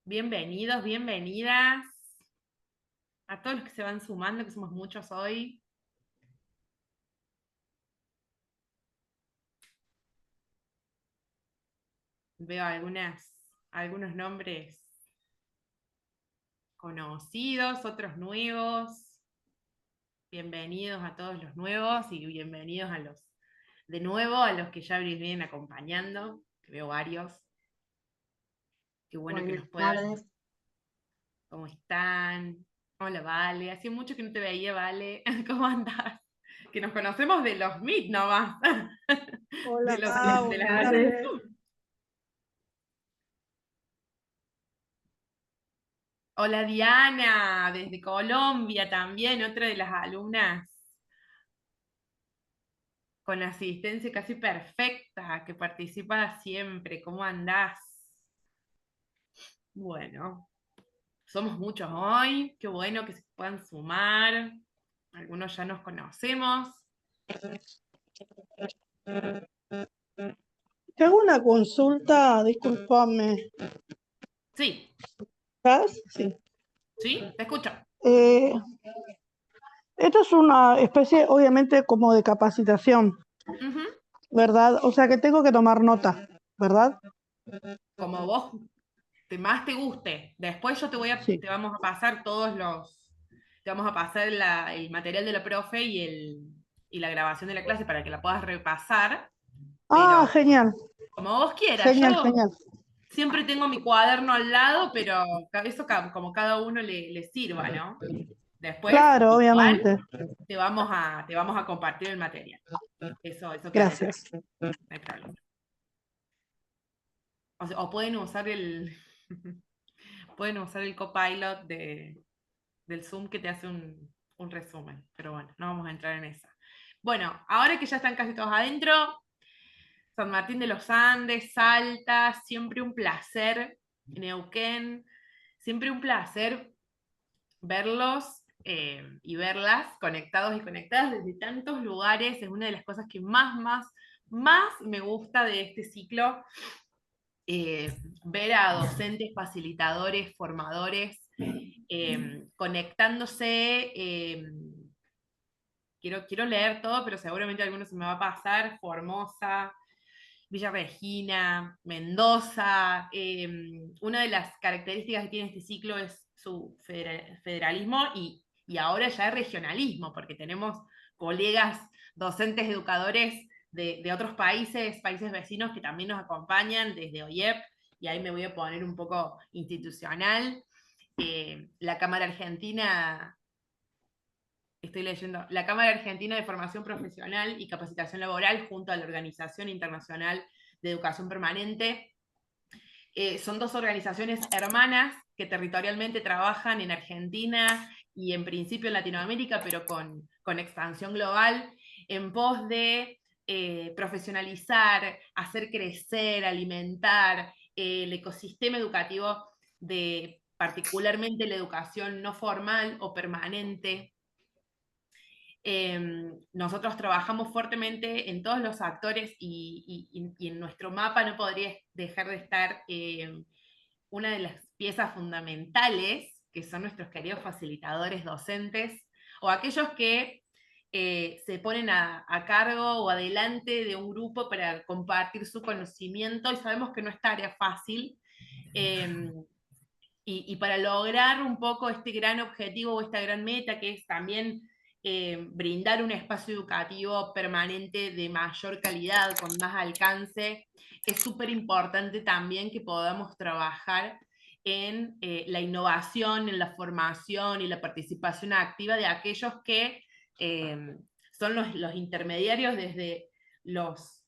Bienvenidos, bienvenidas a todos los que se van sumando, que somos muchos hoy. Veo algunos nombres conocidos, otros nuevos. Bienvenidos a todos los nuevos y bienvenidos de nuevo a los que ya vienen acompañando, que veo varios. Qué bueno que Buenas nos puedan. tardes. ¿Cómo están? Hola, Vale. Hacía mucho que no te veía, Vale. ¿Cómo andás? Que nos conocemos de los Meet nomás. Hola, De buenas las reuniones de tardes. Zoom. Hola Diana, desde Colombia también, otra de las alumnas con asistencia casi perfecta, que participa siempre. ¿Cómo andás? Bueno, somos muchos hoy, qué bueno que se puedan sumar. Algunos ya nos conocemos. Te hago una consulta, discúlpame. Sí, ¿Estás? Sí. sí, te escucho. Eh, Esto es una especie, obviamente, como de capacitación, Ujú. ¿verdad? O sea que tengo que tomar nota, ¿verdad? Como vos más te guste. Después Sí. te vamos a pasar te vamos a pasar el material de la profe y la grabación de la clase para que la puedas repasar, Ah, pero genial, como vos quieras. genial, Yo genial. siempre tengo mi cuaderno al lado, pero eso como cada uno le sirva, ¿no? Después, Claro, igual, obviamente. te vamos a compartir el material. Eso quédate Gracias. tranquilo, no hay problema. O pueden usar pueden usar el copilot del Zoom que te hace un resumen. Pero bueno, no vamos a entrar en esa. Bueno, ahora que ya están casi todos adentro, San Martín de los Andes, Salta, siempre un placer, Neuquén, siempre un placer verlos y verlas conectados y conectadas desde tantos lugares. Es una de las cosas que más me gusta de este ciclo, ver a docentes, facilitadores, formadores, conectándose. Quiero leer todo, pero seguramente alguno se me va a pasar. Formosa, Villa Regina, Mendoza. Una de las características que tiene este ciclo es su federalismo y ahora ya es regionalismo, porque tenemos colegas docentes, educadores de otros países vecinos que también nos acompañan desde OIEP, y ahí me voy a poner un poco institucional. La Cámara Argentina, estoy leyendo, la Cámara Argentina de Formación Profesional y Capacitación Laboral junto a la Organización Internacional de Educación Permanente. Son dos organizaciones hermanas que territorialmente trabajan en Argentina y en principio en Latinoamérica, pero con expansión global, en pos de profesionalizar, hacer crecer, alimentar el ecosistema educativo de particularmente la educación no formal o permanente. Nosotros trabajamos fuertemente en todos los actores y en nuestro mapa no podría dejar de estar una de las piezas fundamentales, que son nuestros queridos facilitadores docentes, o aquellos que se ponen a cargo o adelante de un grupo para compartir su conocimiento, y sabemos que no es tarea fácil. eh, y para lograr un poco este gran objetivo o esta gran meta, que es también brindar un espacio educativo permanente de mayor calidad, con más alcance, es súper importante también que podamos trabajar en la innovación, en la formación y la participación activa de aquellos que son los intermediarios desde los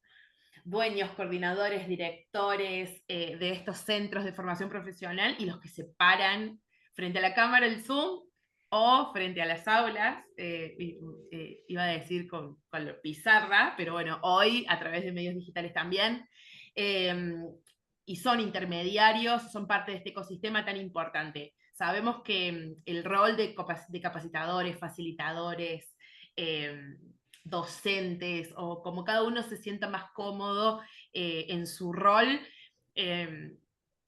dueños, coordinadores, directores de estos centros de formación profesional y los que se paran frente a la cámara, el Zoom, o frente a las aulas, iba a decir con la pizarra, pero bueno, hoy a través de medios digitales también, eh, y son intermediarios, son parte de este ecosistema tan importante. Sabemos que el rol de capacitadores, facilitadores, eh, docentes, o como cada uno se sienta más cómodo en su rol, eh,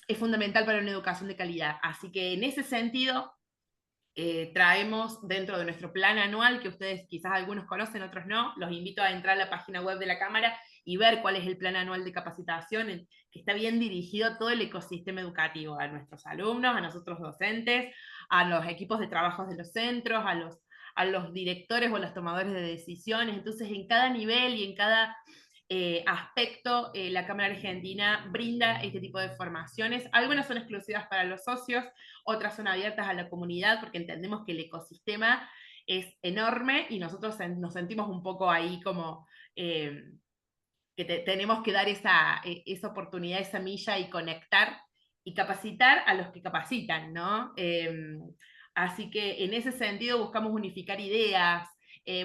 es fundamental para una educación de calidad. Así que en ese sentido, traemos dentro de nuestro plan anual, que ustedes quizás algunos conocen, otros no, los invito a entrar a la página web de la Cámara y ver cuál es el plan anual de capacitación, que está bien dirigido a todo el ecosistema educativo, a nuestros alumnos, a nosotros docentes, a los equipos de trabajo de los centros, a los directores o a los tomadores de decisiones. Entonces, en cada nivel y en cada aspecto, la Cámara Argentina brinda este tipo de formaciones. Algunas son exclusivas para los socios, otras son abiertas a la comunidad, porque entendemos que el ecosistema es enorme y nosotros nos sentimos un poco ahí como que tenemos que dar esa oportunidad, esa milla y conectar y capacitar a los que capacitan, ¿no? Así que en ese sentido buscamos unificar ideas,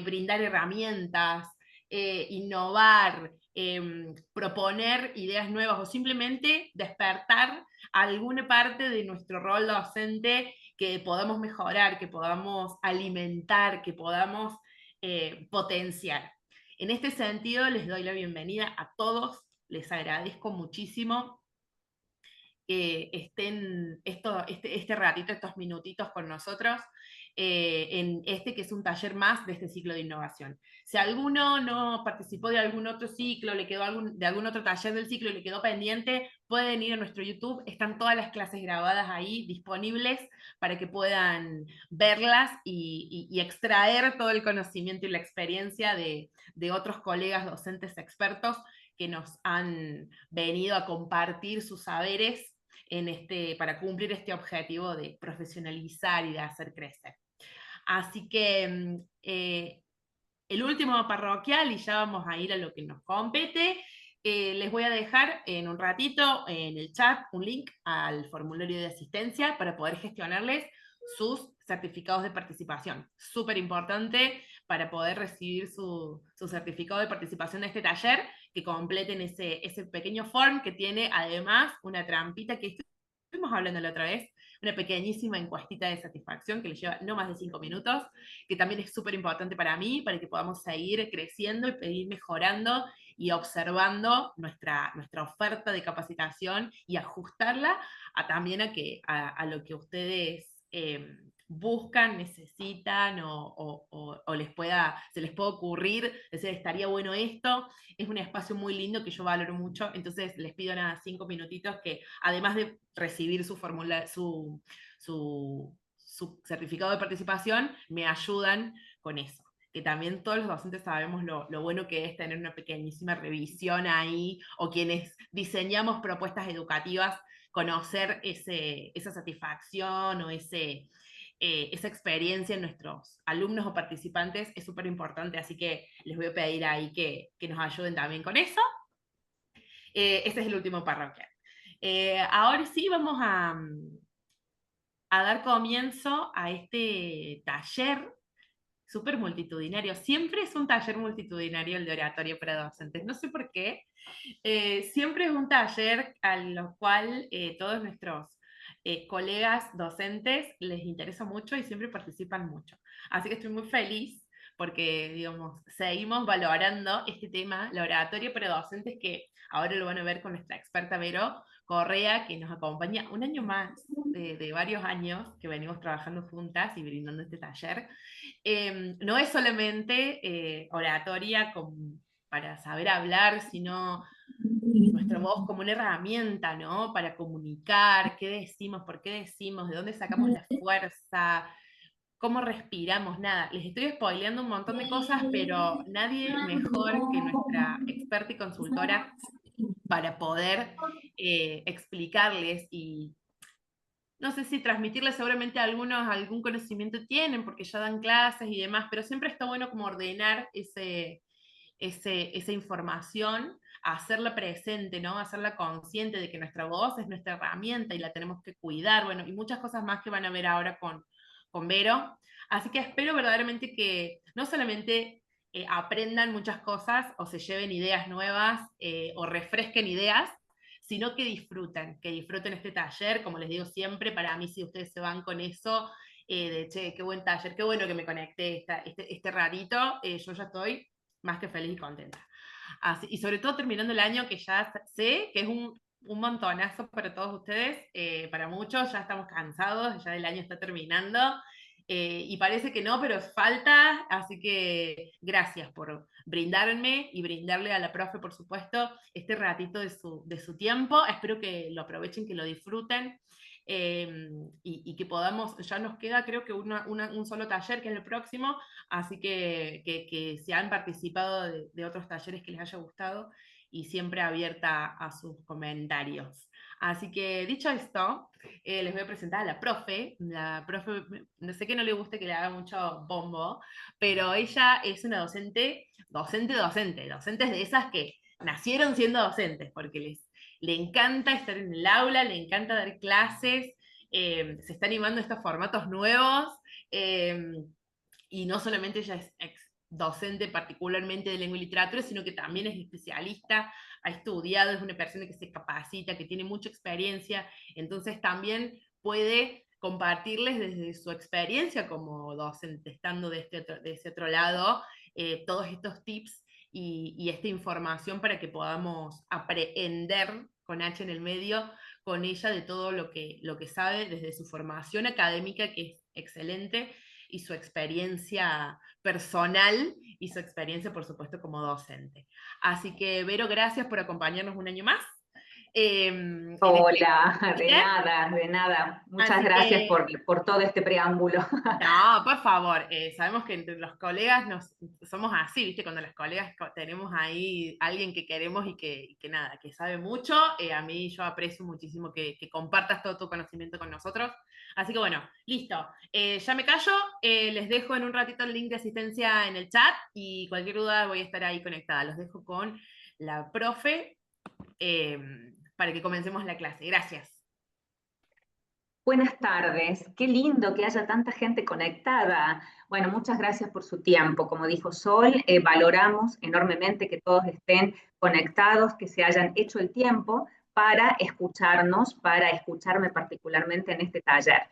brindar herramientas, innovar, proponer ideas nuevas o simplemente despertar alguna parte de nuestro rol docente que podamos mejorar, que podamos alimentar, que podamos potenciar. En este sentido, les doy la bienvenida a todos, les agradezco muchísimo que estén este ratito, estos minutitos con nosotros, en este que es un taller más de este ciclo de innovación. Si alguno no participó de algún otro ciclo, le quedó de algún otro taller del ciclo y le quedó pendiente, pueden ir a nuestro YouTube, están todas las clases grabadas ahí disponibles para que puedan verlas y extraer todo el conocimiento y la experiencia de otros colegas docentes expertos que nos han venido a compartir sus saberes para cumplir este objetivo de profesionalizar y de hacer crecer. Así que el último parroquial, y ya vamos a ir a lo que nos compete, les voy a dejar en un ratito en el chat un link al formulario de asistencia para poder gestionarles sus certificados de participación. Súper importante para poder recibir su certificado de participación de este taller, que completen ese pequeño form que tiene además una trampita que estuvimos hablando la otra vez, una pequeñísima encuestita de satisfacción que les lleva no más de 5 minutos, que también es súper importante para mí, para que podamos seguir creciendo y seguir mejorando y observando nuestra oferta de capacitación y ajustarla también a lo que ustedes buscan, necesitan o se les puede ocurrir, decir, estaría bueno esto. Es un espacio muy lindo que yo valoro mucho, entonces les pido nada, 5 minutitos que además de recibir su certificado de participación, me ayudan con eso. Que también todos los docentes sabemos lo bueno que es tener una pequeñísima revisión ahí, o quienes diseñamos propuestas educativas, conocer esa satisfacción o esa experiencia en nuestros alumnos o participantes es súper importante, así que les voy a pedir ahí que nos ayuden también con eso. Este es el último parroquial. Ahora sí vamos a dar comienzo a este taller súper multitudinario. Siempre es un taller multitudinario el de oratoria para docentes. No sé por qué. Siempre es un taller a lo cual todos nuestros colegas docentes les interesa mucho y siempre participan mucho. Así que estoy muy feliz porque, digamos, seguimos valorando este tema, la oratoria para docentes, que ahora lo van a ver con nuestra experta Vero Correa, que nos acompaña un año más, de varios años que venimos trabajando juntas y brindando este taller. No es solamente oratoria para saber hablar, sino nuestra voz como una herramienta, ¿no? Para comunicar, qué decimos, por qué decimos, de dónde sacamos la fuerza, cómo respiramos, nada. Les estoy spoileando un montón de cosas, pero nadie mejor que nuestra experta y consultora para poder explicarles y no sé si transmitirles, seguramente algunos algún conocimiento tienen porque ya dan clases y demás, pero siempre está bueno como ordenar esa información, hacerla presente, ¿no? Hacerla consciente de que nuestra voz es nuestra herramienta y la tenemos que cuidar, bueno, y muchas cosas más que van a ver ahora con Vero. Así que espero verdaderamente que no solamente aprendan muchas cosas o se lleven ideas nuevas o refresquen ideas, sino que disfruten este taller, como les digo siempre, para mí si ustedes se van con eso, de che, qué buen taller, qué bueno que me conecté este ratito, yo ya estoy más que feliz y contenta. Así, y sobre todo terminando el año, que ya sé que es un montonazo para todos ustedes, para muchos ya estamos cansados, ya el año está terminando, y parece que no, pero falta, así que gracias por brindarme y brindarle a la profe, por supuesto, este ratito de su tiempo. Espero que lo aprovechen, que lo disfruten. Y que podamos, ya nos queda creo que un solo taller que es el próximo, así que si han participado de otros talleres que les haya gustado, y siempre abierta a sus comentarios. Así que dicho esto, les voy a presentar a la profe. La profe, no sé que no le guste que le haga mucho bombo, pero ella es una docentes de esas que nacieron siendo docentes, porque le encanta estar en el aula, le encanta dar clases, se está animando a estos formatos nuevos, eh, y no solamente ella es docente particularmente de lengua y literatura, sino que también es especialista, ha estudiado, es una persona que se capacita, que tiene mucha experiencia, entonces también puede compartirles desde su experiencia como docente, estando de ese otro lado, todos estos tips y esta información para que podamos aprender con H en el medio con ella de todo lo que sabe desde su formación académica, que es excelente, y su experiencia personal y su experiencia, por supuesto, como docente. Así que, Vero, gracias por acompañarnos un año más. En este Hola, de taller. nada, de nada. Muchas Así gracias que, por todo este preámbulo. no, por favor, sabemos que entre los colegas somos así, ¿viste? Cuando los colegas tenemos ahí alguien que queremos y que nada, que sabe mucho, a mí yo aprecio muchísimo que compartas todo tu conocimiento con nosotros. Así que bueno, listo. Ya me callo, les dejo en un ratito el link de asistencia en el chat y cualquier duda voy a estar ahí conectada. Los dejo con la profe eh, para que comencemos la clase. Gracias. Buenas tardes, qué lindo que haya tanta gente conectada. Bueno, muchas gracias por su tiempo. Como dijo Sol, valoramos enormemente que todos estén conectados, que se hayan hecho el tiempo para escucharnos, para escucharme particularmente en este taller.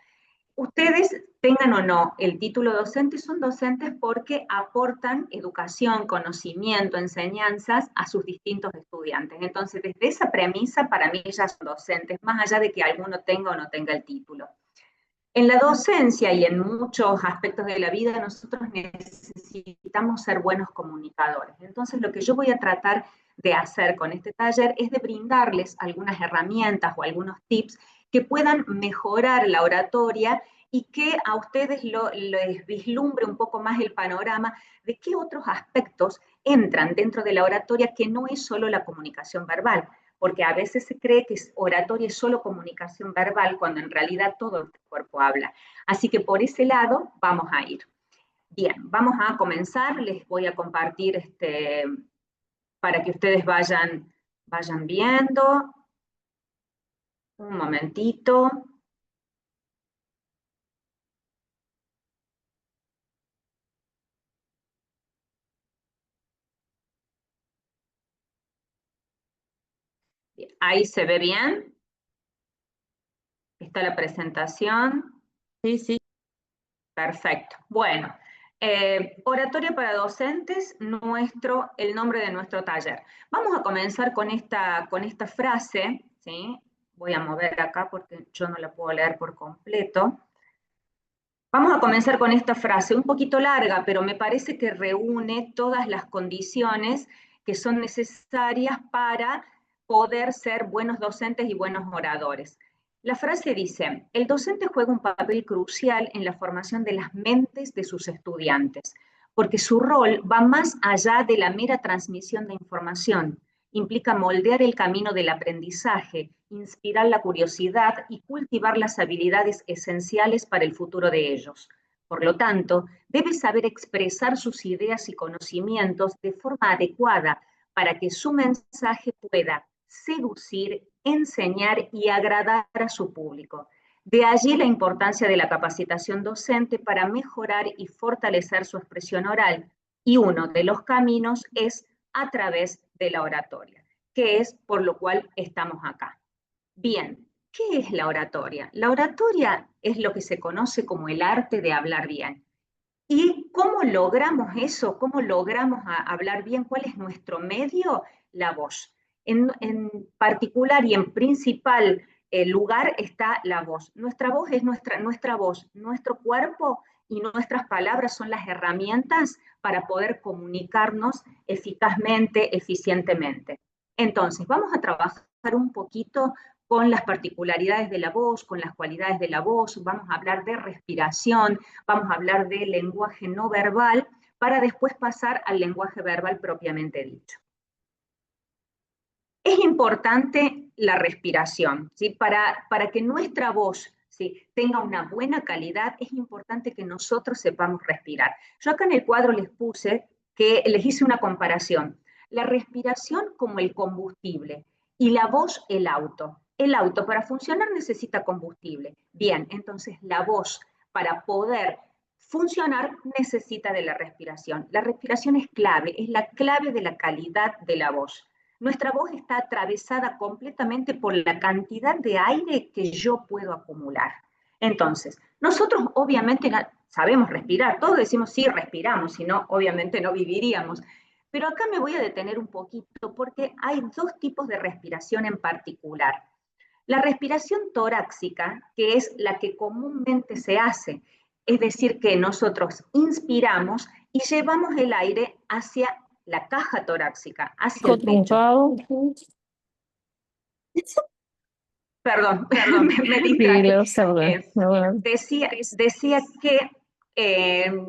Ustedes, tengan o no el título docente, son docentes porque aportan educación, conocimiento, enseñanzas a sus distintos estudiantes. Entonces, desde esa premisa, para mí ya son docentes, más allá de que alguno tenga o no tenga el título. En la docencia y en muchos aspectos de la vida, nosotros necesitamos ser buenos comunicadores. Entonces, lo que yo voy a tratar de hacer con este taller es de brindarles algunas herramientas o algunos tips que puedan mejorar la oratoria y que a ustedes les vislumbre un poco más el panorama de qué otros aspectos entran dentro de la oratoria que no es solo la comunicación verbal, porque a veces se cree que oratoria es solo comunicación verbal, cuando en realidad todo el cuerpo habla. Así que por ese lado vamos a ir. Bien, vamos a comenzar, les voy a compartir para que ustedes vayan viendo. Un momentito. Bien, ahí se ve bien. Está la presentación. Sí, sí. Perfecto. Bueno, oratoria para docentes, el nombre de nuestro taller. Vamos a comenzar con esta frase, ¿sí? Voy a mover acá porque yo no la puedo leer por completo. Vamos a comenzar con esta frase, un poquito larga, pero me parece que reúne todas las condiciones que son necesarias para poder ser buenos docentes y buenos oradores. La frase dice, el docente juega un papel crucial en la formación de las mentes de sus estudiantes, porque su rol va más allá de la mera transmisión de información. Implica moldear el camino del aprendizaje, inspirar la curiosidad y cultivar las habilidades esenciales para el futuro de ellos. Por lo tanto, debe saber expresar sus ideas y conocimientos de forma adecuada para que su mensaje pueda seducir, enseñar y agradar a su público. De allí la importancia de la capacitación docente para mejorar y fortalecer su expresión oral. Y uno de los caminos es a través de la oratoria, que es por lo cual estamos acá. Bien, ¿qué es la oratoria? La oratoria es lo que se conoce como el arte de hablar bien. ¿Y cómo logramos eso? ¿Cómo logramos hablar bien? ¿Cuál es nuestro medio? La voz. En particular y en principal lugar está la voz. Nuestra voz es nuestra voz, nuestro cuerpo y nuestras palabras son las herramientas para poder comunicarnos eficazmente, eficientemente. Entonces, vamos a trabajar un poquito con las particularidades de la voz, con las cualidades de la voz, vamos a hablar de respiración, vamos a hablar de lenguaje no verbal, para después pasar al lenguaje verbal propiamente dicho. Es importante la respiración, ¿sí? Para que nuestra voz, ¿sí?, tenga una buena calidad, es importante que nosotros sepamos respirar. Yo acá en el cuadro les hice una comparación. La respiración como el combustible y la voz el auto. El auto para funcionar necesita combustible. Bien, entonces la voz para poder funcionar necesita de la respiración. La respiración es clave, es la clave de la calidad de la voz. Nuestra voz está atravesada completamente por la cantidad de aire que yo puedo acumular. Entonces, nosotros obviamente sabemos respirar, todos decimos sí, respiramos, si no, obviamente no viviríamos. Pero acá me voy a detener un poquito porque hay dos tipos de respiración en particular. La respiración torácica, que es la que comúnmente se hace, es decir, que nosotros inspiramos y llevamos el aire hacia la caja torácica, hacia el pecho. Perdón, me distraje. Decía que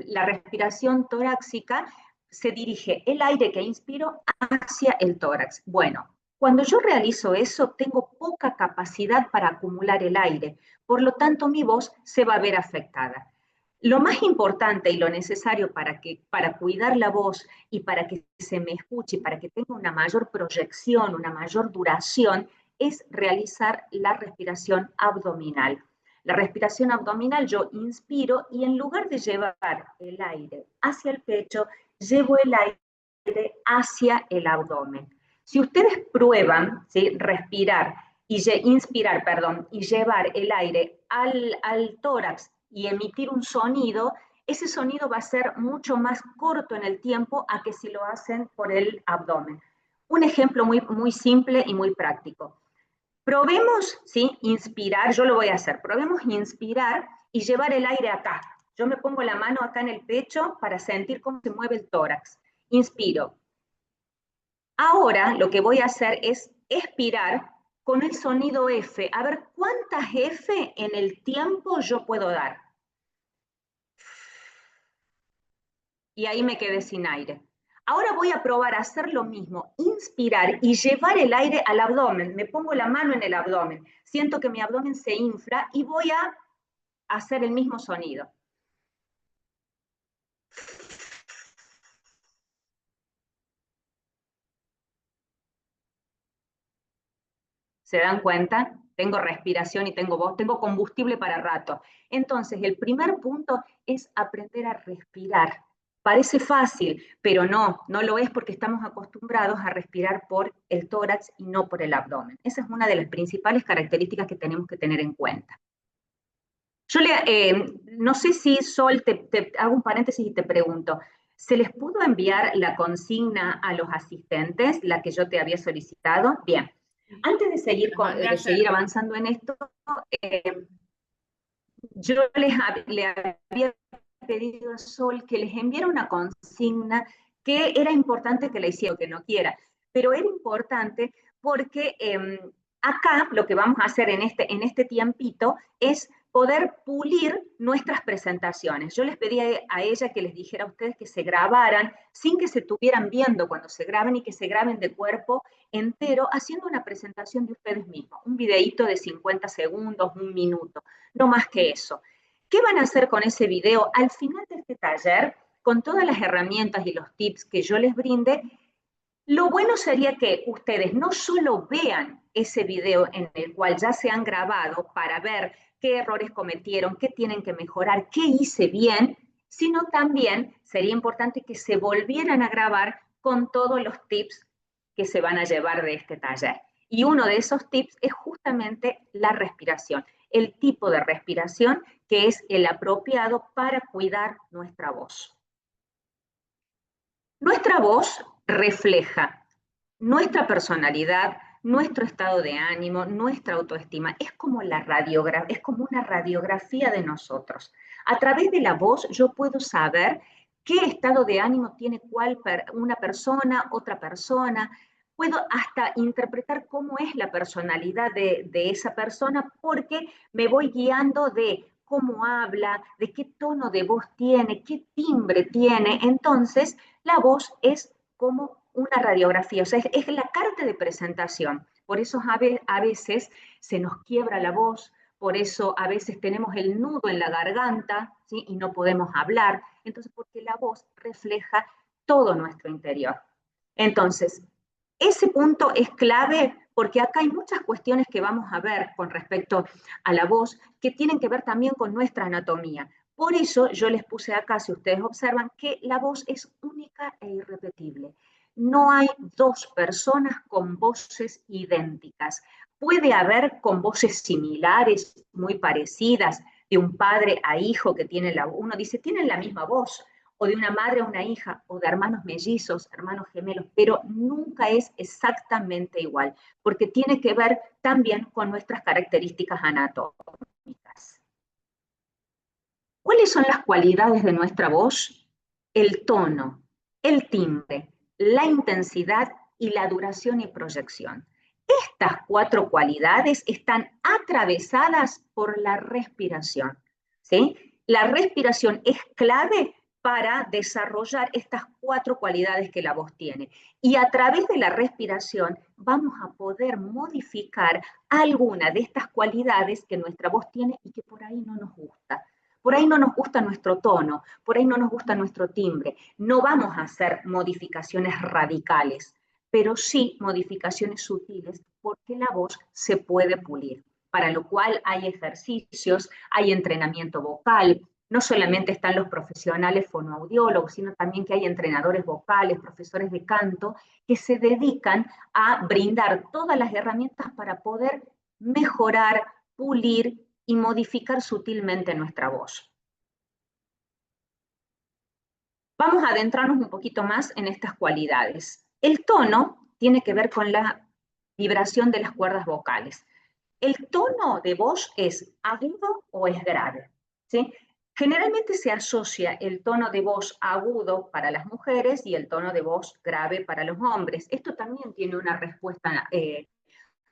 la respiración torácica se dirige el aire que inspiro hacia el tórax. Bueno, cuando yo realizo eso, tengo poca capacidad para acumular el aire, por lo tanto mi voz se va a ver afectada. Lo más importante y lo necesario para cuidar la voz y para que se me escuche, para que tenga una mayor proyección, una mayor duración, es realizar la respiración abdominal. La respiración abdominal yo inspiro y en lugar de llevar el aire hacia el pecho, llevo el aire hacia el abdomen. Si ustedes prueban, ¿sí?, respirar inspirar, y llevar el aire al tórax y emitir un sonido, ese sonido va a ser mucho más corto en el tiempo a que si lo hacen por el abdomen. Un ejemplo muy, muy simple y muy práctico. Probemos, ¿sí?, inspirar, yo lo voy a hacer, probemos inspirar y llevar el aire acá. Yo me pongo la mano acá en el pecho para sentir cómo se mueve el tórax. Inspiro. Ahora lo que voy a hacer es expirar con el sonido F. A ver cuántas F en el tiempo yo puedo dar. Y ahí me quedé sin aire. Ahora voy a probar a hacer lo mismo, inspirar y llevar el aire al abdomen. Me pongo la mano en el abdomen, siento que mi abdomen se infla y voy a hacer el mismo sonido. ¿Se dan cuenta? Tengo respiración y tengo voz, tengo combustible para rato. Entonces, el primer punto es aprender a respirar. Parece fácil, pero no lo es porque estamos acostumbrados a respirar por el tórax y no por el abdomen. Esa es una de las principales características que tenemos que tener en cuenta. Yo no sé si, Sol, te hago un paréntesis y te pregunto, ¿se les pudo enviar la consigna a los asistentes, la que yo te había solicitado? Bien. Antes de seguir avanzando en esto, yo le había pedido a Sol que les enviara una consigna que era importante que la hiciera o que no quiera, pero era importante porque acá lo que vamos a hacer en este tiempito es poder pulir nuestras presentaciones. Yo les pedí a ella que les dijera a ustedes que se grabaran sin que se estuvieran viendo cuando se graben y que se graben de cuerpo entero haciendo una presentación de ustedes mismos, un videíto de 50 segundos, un minuto, no más que eso. ¿Qué van a hacer con ese video? Al final de este taller, con todas las herramientas y los tips que yo les brinde, lo bueno sería que ustedes no solo vean ese video en el cual ya se han grabado para ver qué errores cometieron, qué tienen que mejorar, qué hice bien, sino también sería importante que se volvieran a grabar con todos los tips que se van a llevar de este taller. Y uno de esos tips es justamente la respiración, el tipo de respiración que es el apropiado para cuidar nuestra voz. Nuestra voz refleja nuestra personalidad, nuestro estado de ánimo, nuestra autoestima. Es como es como una radiografía de nosotros. A través de la voz yo puedo saber qué estado de ánimo tiene una persona, otra persona. Puedo hasta interpretar cómo es la personalidad de esa persona porque me voy guiando de cómo habla, de qué tono de voz tiene, qué timbre tiene. Entonces, la voz es como una radiografía, o sea, es la carta de presentación. Por eso a veces se nos quiebra la voz, por eso a veces tenemos el nudo en la garganta, ¿sí? Y no podemos hablar. Entonces, porque la voz refleja todo nuestro interior. Entonces, ese punto es clave porque acá hay muchas cuestiones que vamos a ver con respecto a la voz que tienen que ver también con nuestra anatomía. Por eso yo les puse acá, si ustedes observan, que la voz es única e irrepetible. No hay dos personas con voces idénticas. Puede haber con voces similares, muy parecidas, de un padre a hijo que tiene uno dice, tienen la misma voz, o de una madre a una hija, o de hermanos mellizos, hermanos gemelos, pero nunca es exactamente igual, porque tiene que ver también con nuestras características anatómicas. ¿Cuáles son las cualidades de nuestra voz? El tono, el timbre, la intensidad y la duración y proyección. Estas 4 cualidades están atravesadas por la respiración, ¿sí? La respiración es clave para desarrollar estas 4 cualidades que la voz tiene. Y a través de la respiración vamos a poder modificar alguna de estas cualidades que nuestra voz tiene y que por ahí no nos gusta. Por ahí no nos gusta nuestro tono, por ahí no nos gusta nuestro timbre. No vamos a hacer modificaciones radicales, pero sí modificaciones sutiles porque la voz se puede pulir. Para lo cual hay ejercicios, hay entrenamiento vocal. No solamente están los profesionales fonoaudiólogos, sino también que hay entrenadores vocales, profesores de canto, que se dedican a brindar todas las herramientas para poder mejorar, pulir y modificar sutilmente nuestra voz. Vamos a adentrarnos un poquito más en estas cualidades. El tono tiene que ver con la vibración de las cuerdas vocales. El tono de voz es agudo o es grave, ¿sí? Generalmente se asocia el tono de voz agudo para las mujeres y el tono de voz grave para los hombres. Esto también tiene una respuesta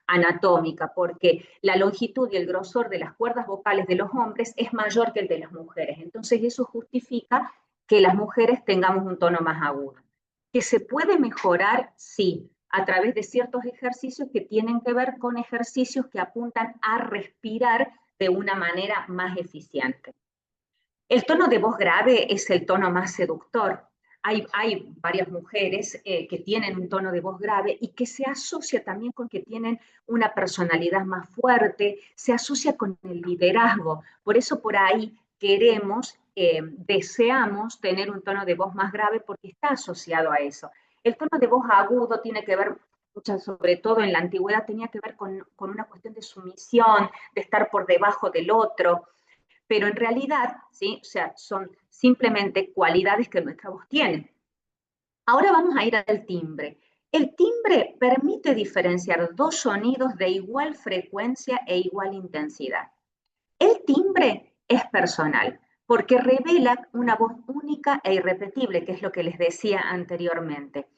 anatómica, porque la longitud y el grosor de las cuerdas vocales de los hombres es mayor que el de las mujeres. Entonces eso justifica que las mujeres tengamos un tono más agudo. ¿Que se puede mejorar? Sí, a través de ciertos ejercicios que tienen que ver con ejercicios que apuntan a respirar de una manera más eficiente. El tono de voz grave es el tono más seductor. Hay varias mujeres que tienen un tono de voz grave y que se asocia también con que tienen una personalidad más fuerte, se asocia con el liderazgo. Por eso por ahí deseamos tener un tono de voz más grave porque está asociado a eso. El tono de voz agudo tiene que ver, sobre todo en la antigüedad, tenía que ver con una cuestión de sumisión, de estar por debajo del otro. Pero en realidad, ¿sí? O sea, son simplemente cualidades que nuestra voz tiene. Ahora vamos a ir al timbre. El timbre permite diferenciar dos sonidos de igual frecuencia e igual intensidad. El timbre es personal porque revela una voz única e irrepetible, que es lo que les decía anteriormente.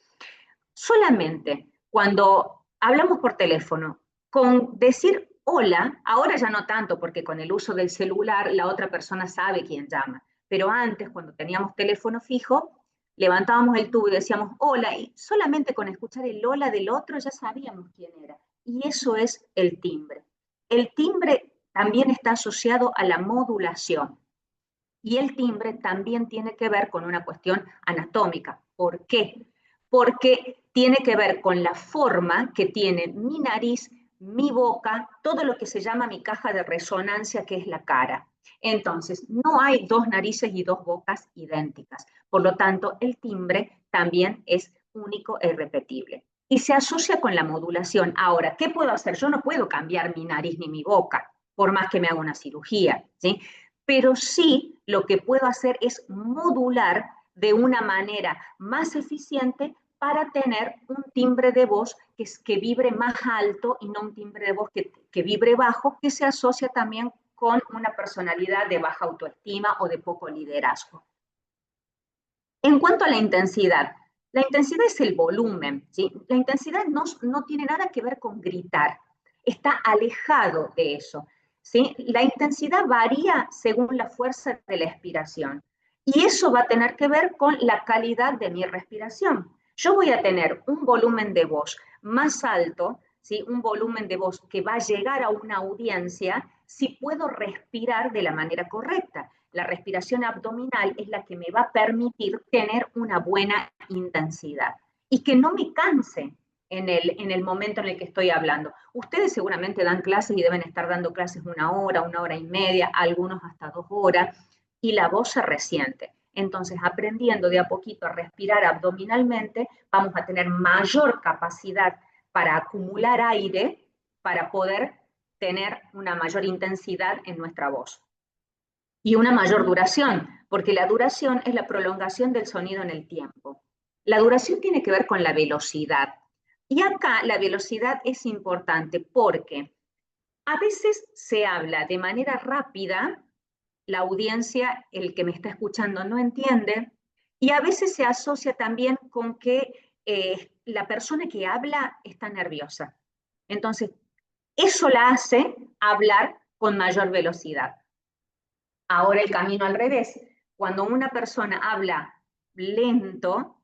Solamente cuando hablamos por teléfono, con decir hola, ahora ya no tanto, porque con el uso del celular la otra persona sabe quién llama, pero antes, cuando teníamos teléfono fijo, levantábamos el tubo y decíamos hola, y solamente con escuchar el hola del otro ya sabíamos quién era. Y eso es el timbre. El timbre también está asociado a la modulación. Y el timbre también tiene que ver con una cuestión anatómica. ¿Por qué? Porque tiene que ver con la forma que tiene mi nariz, mi boca, todo lo que se llama mi caja de resonancia, que es la cara. Entonces, no hay dos narices y dos bocas idénticas. Por lo tanto, el timbre también es único e irrepetible. Y se asocia con la modulación. Ahora, ¿qué puedo hacer? Yo no puedo cambiar mi nariz ni mi boca, por más que me haga una cirugía, ¿sí? Pero sí lo que puedo hacer es modular de una manera más eficiente para tener un timbre de voz que vibre más alto y no un timbre de voz que vibre bajo, que se asocia también con una personalidad de baja autoestima o de poco liderazgo. En cuanto a la intensidad es el volumen, ¿sí? La intensidad no tiene nada que ver con gritar, está alejado de eso, ¿sí? La intensidad varía según la fuerza de la expiración, y eso va a tener que ver con la calidad de mi respiración. Yo voy a tener un volumen de voz más alto, ¿sí? Un volumen de voz que va a llegar a una audiencia si puedo respirar de la manera correcta. La respiración abdominal es la que me va a permitir tener una buena intensidad y que no me canse en el momento en el que estoy hablando. Ustedes seguramente dan clases y deben estar dando clases 1 hora y media, algunos hasta 2 horas, y la voz se resiente. Entonces, aprendiendo de a poquito a respirar abdominalmente, vamos a tener mayor capacidad para acumular aire para poder tener una mayor intensidad en nuestra voz. Y una mayor duración, porque la duración es la prolongación del sonido en el tiempo. La duración tiene que ver con la velocidad. Y acá la velocidad es importante porque a veces se habla de manera rápida, la audiencia, el que me está escuchando no entiende, y a veces se asocia también con que la persona que habla está nerviosa. Entonces, eso la hace hablar con mayor velocidad. Ahora el camino al revés. Cuando una persona habla lento,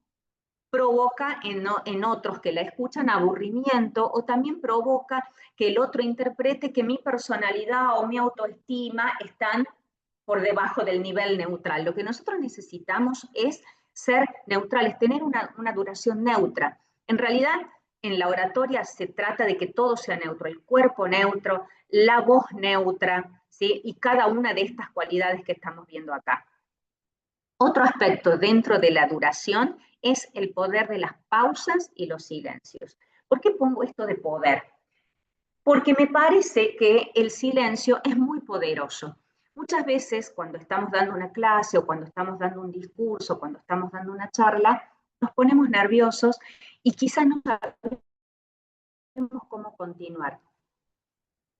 provoca en otros que la escuchan aburrimiento, o también provoca que el otro interprete que mi personalidad o mi autoestima están por debajo del nivel neutral. Lo que nosotros necesitamos es ser neutrales, tener una duración neutra. En realidad, en la oratoria se trata de que todo sea neutro, el cuerpo neutro, la voz neutra, ¿sí? Y cada una de estas cualidades que estamos viendo acá. Otro aspecto dentro de la duración es el poder de las pausas y los silencios. ¿Por qué pongo esto de poder? Porque me parece que el silencio es muy poderoso. Muchas veces cuando estamos dando una clase o cuando estamos dando un discurso, cuando estamos dando una charla, nos ponemos nerviosos y quizás no sabemos cómo continuar.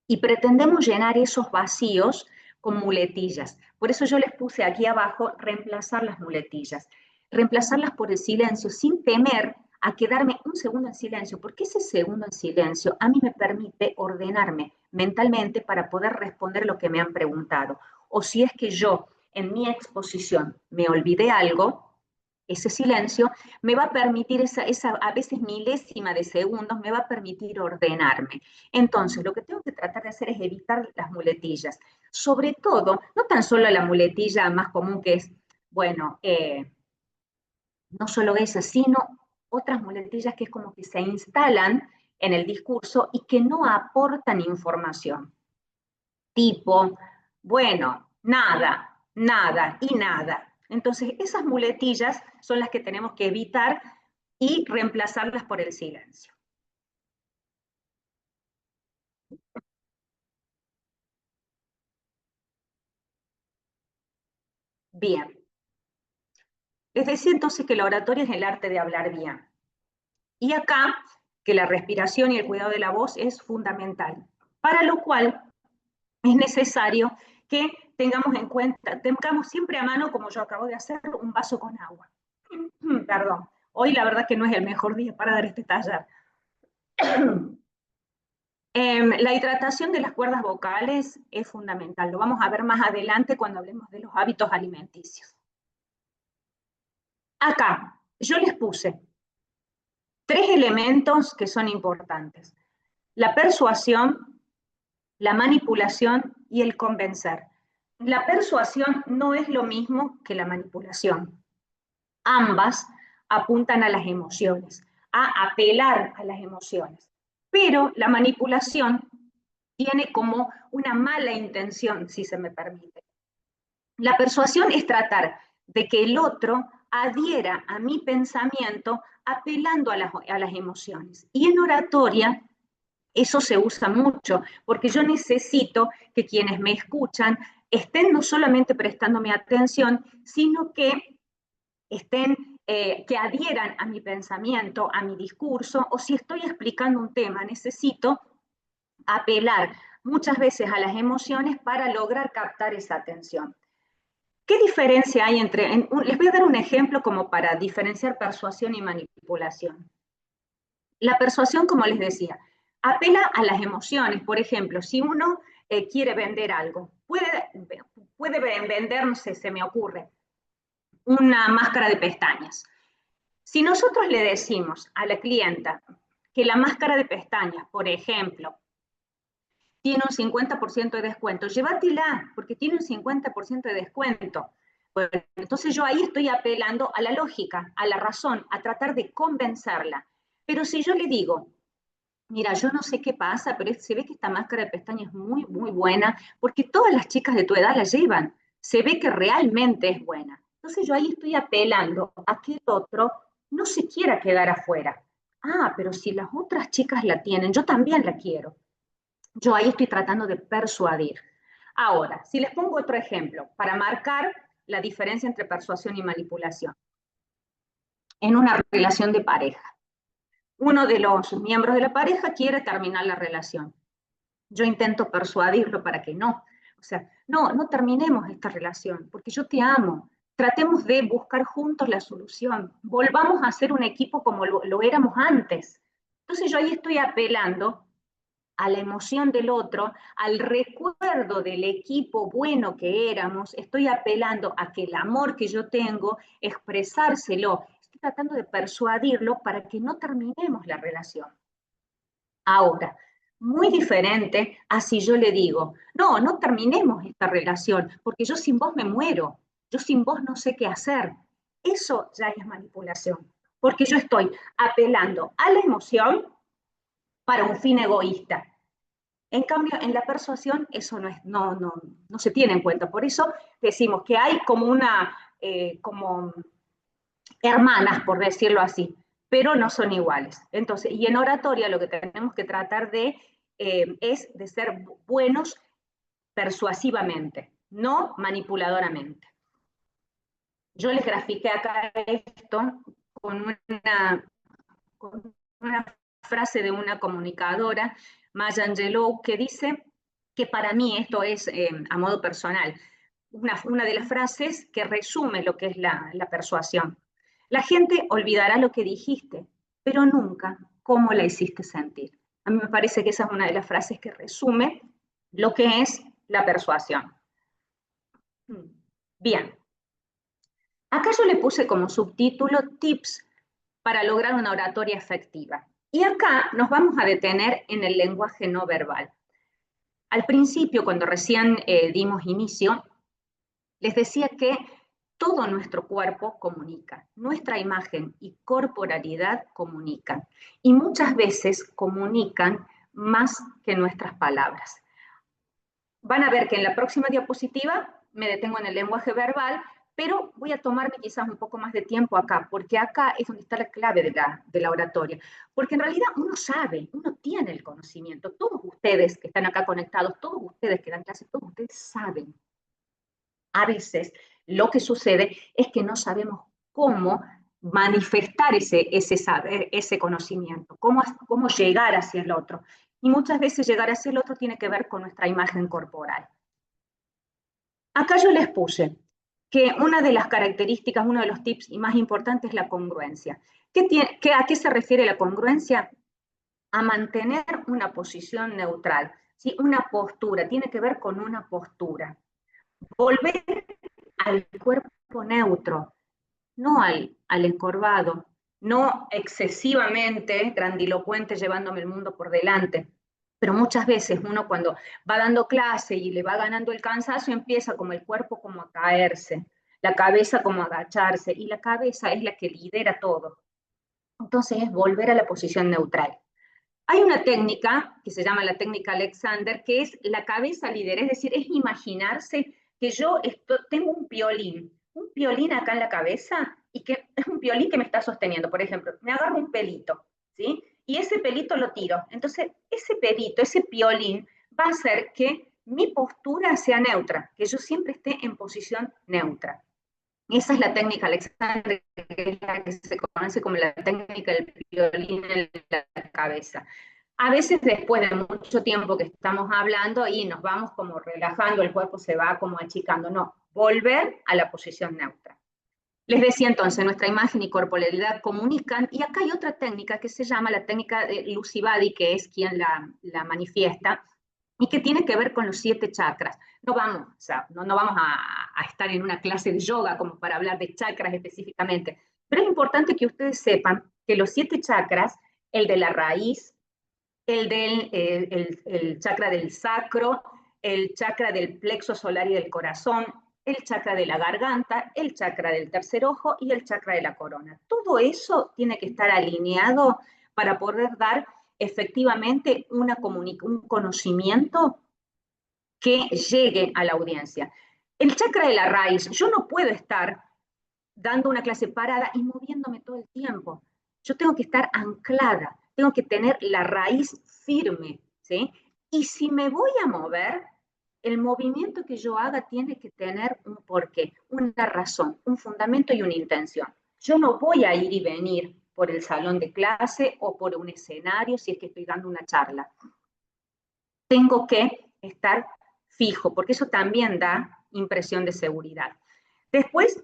Y pretendemos llenar esos vacíos con muletillas. Por eso yo les puse aquí abajo reemplazar las muletillas. Reemplazarlas por el silencio sin temer a quedarme un segundo en silencio, porque ese segundo en silencio a mí me permite ordenarme mentalmente para poder responder lo que me han preguntado. O si es que yo en mi exposición me olvidé algo, ese silencio me va a permitir, esa a veces milésima de segundos, me va a permitir ordenarme. Entonces, lo que tengo que tratar de hacer es evitar las muletillas. Sobre todo, no tan solo la muletilla más común que es, bueno, no solo esa, sino otras muletillas que es como que se instalan en el discurso y que no aportan información. Tipo, bueno, nada, nada y nada. Entonces, esas muletillas son las que tenemos que evitar y reemplazarlas por el silencio. Bien. Les decía entonces que la oratoria es el arte de hablar bien. Y acá, que la respiración y el cuidado de la voz es fundamental. Para lo cual es necesario que tengamos en cuenta, tengamos siempre a mano, como yo acabo de hacer, un vaso con agua. Perdón, hoy la verdad que no es el mejor día para dar este taller. La hidratación de las cuerdas vocales es fundamental, lo vamos a ver más adelante cuando hablemos de los hábitos alimenticios. Acá, yo les puse 3 elementos que son importantes: la persuasión, la manipulación y el convencer. La persuasión no es lo mismo que la manipulación. Ambas apuntan a las emociones, a apelar a las emociones. Pero la manipulación tiene como una mala intención, si se me permite. La persuasión es tratar de que el otro adhiera a mi pensamiento apelando a las emociones. Y en oratoria eso se usa mucho, porque yo necesito que quienes me escuchan estén no solamente prestándome atención, sino que estén que adhieran a mi pensamiento, a mi discurso, o si estoy explicando un tema, necesito apelar muchas veces a las emociones para lograr captar esa atención. ¿Qué diferencia hay entre, les voy a dar un ejemplo como para diferenciar persuasión y manipulación? La persuasión, como les decía, apela a las emociones. Por ejemplo, si uno quiere vender algo, puede vender, no sé, se me ocurre, una máscara de pestañas. Si nosotros le decimos a la clienta que la máscara de pestañas, por ejemplo, tiene un 50% de descuento, llévatela, porque tiene un 50% de descuento. Bueno, entonces yo ahí estoy apelando a la lógica, a la razón, a tratar de convencerla. Pero si yo le digo, mira, yo no sé qué pasa, pero se ve que esta máscara de pestañas es muy, muy buena, porque todas las chicas de tu edad la llevan. Se ve que realmente es buena. Entonces yo ahí estoy apelando a que el otro no se quiera quedar afuera. Ah, pero si las otras chicas la tienen, yo también la quiero. Yo ahí estoy tratando de persuadir. Ahora, si les pongo otro ejemplo, para marcar la diferencia entre persuasión y manipulación. En una relación de pareja. Uno de los miembros de la pareja quiere terminar la relación. Yo intento persuadirlo para que no. O sea, no terminemos esta relación, porque yo te amo. Tratemos de buscar juntos la solución. Volvamos a ser un equipo como lo éramos antes. Entonces yo ahí estoy apelando a la emoción del otro, al recuerdo del equipo bueno que éramos, estoy apelando a que el amor que yo tengo, expresárselo, estoy tratando de persuadirlo para que no terminemos la relación. Ahora, muy diferente a si yo le digo, no terminemos esta relación, porque yo sin vos me muero, yo sin vos no sé qué hacer. Eso ya es manipulación, porque yo estoy apelando a la emoción para un fin egoísta. En cambio, en la persuasión eso no se tiene en cuenta. Por eso decimos que hay como como hermanas, por decirlo así, pero no son iguales. Entonces, y en oratoria lo que tenemos que tratar de es de ser buenos persuasivamente, no manipuladoramente. Yo les grafiqué acá esto con una frase de una comunicadora, Maya Angelou, que dice que para mí esto es a modo personal, una de las frases que resume lo que es la persuasión. La gente olvidará lo que dijiste, pero nunca cómo la hiciste sentir. A mí me parece que esa es una de las frases que resume lo que es la persuasión. Bien. Acá yo le puse como subtítulo tips para lograr una oratoria efectiva. Y acá nos vamos a detener en el lenguaje no verbal. Al principio, cuando recién dimos inicio, les decía que todo nuestro cuerpo comunica, nuestra imagen y corporalidad comunican, y muchas veces comunican más que nuestras palabras. Van a ver que en la próxima diapositiva me detengo en el lenguaje verbal, pero voy a tomarme quizás un poco más de tiempo acá, porque acá es donde está la clave de la oratoria. Porque en realidad uno sabe, uno tiene el conocimiento. Todos ustedes que están acá conectados, todos ustedes que dan clases, todos ustedes saben. A veces lo que sucede es que no sabemos cómo manifestar ese saber, ese conocimiento, cómo llegar hacia el otro. Y muchas veces llegar hacia el otro tiene que ver con nuestra imagen corporal. Acá yo les puse que una de las características, uno de los tips y más importantes es la congruencia. ¿A qué se refiere la congruencia? A mantener una posición neutral, ¿sí? Una postura, tiene que ver con una postura. Volver al cuerpo neutro, no al encorvado, no excesivamente grandilocuente llevándome el mundo por delante. Pero muchas veces uno cuando va dando clase y le va ganando el cansancio empieza como el cuerpo como a caerse, la cabeza como a agacharse, y la cabeza es la que lidera todo. Entonces es volver a la posición neutral. Hay una técnica que se llama la técnica Alexander, que es la cabeza lidera, es decir, es imaginarse que yo tengo un piolín acá en la cabeza, y que es un piolín que me está sosteniendo. Por ejemplo, me agarro un pelito, ¿sí? Y ese pelito lo tiro. Entonces, ese pelito, ese piolín, va a hacer que mi postura sea neutra, que yo siempre esté en posición neutra. Esa es la técnica Alexander, que es la que se conoce como la técnica del violín en la cabeza. A veces después de mucho tiempo que estamos hablando y nos vamos como relajando, el cuerpo se va como achicando. No, volver a la posición neutra. Les decía entonces, nuestra imagen y corporalidad comunican, y acá hay otra técnica que se llama la técnica de Lucy Badi, que es quien la manifiesta, y que tiene que ver con los 7 chakras. No vamos, o sea, no vamos a estar en una clase de yoga como para hablar de chakras específicamente, pero es importante que ustedes sepan que los 7 chakras, el de la raíz, el chakra del sacro, el chakra del plexo solar y del corazón, el chakra de la garganta, el chakra del tercer ojo y el chakra de la corona. Todo eso tiene que estar alineado para poder dar efectivamente un conocimiento que llegue a la audiencia. El chakra de la raíz, yo no puedo estar dando una clase parada y moviéndome todo el tiempo. Yo tengo que estar anclada, tengo que tener la raíz firme, ¿sí? Y si me voy a mover, el movimiento que yo haga tiene que tener un porqué, una razón, un fundamento y una intención. Yo no voy a ir y venir por el salón de clase o por un escenario si es que estoy dando una charla. Tengo que estar fijo, porque eso también da impresión de seguridad. Después,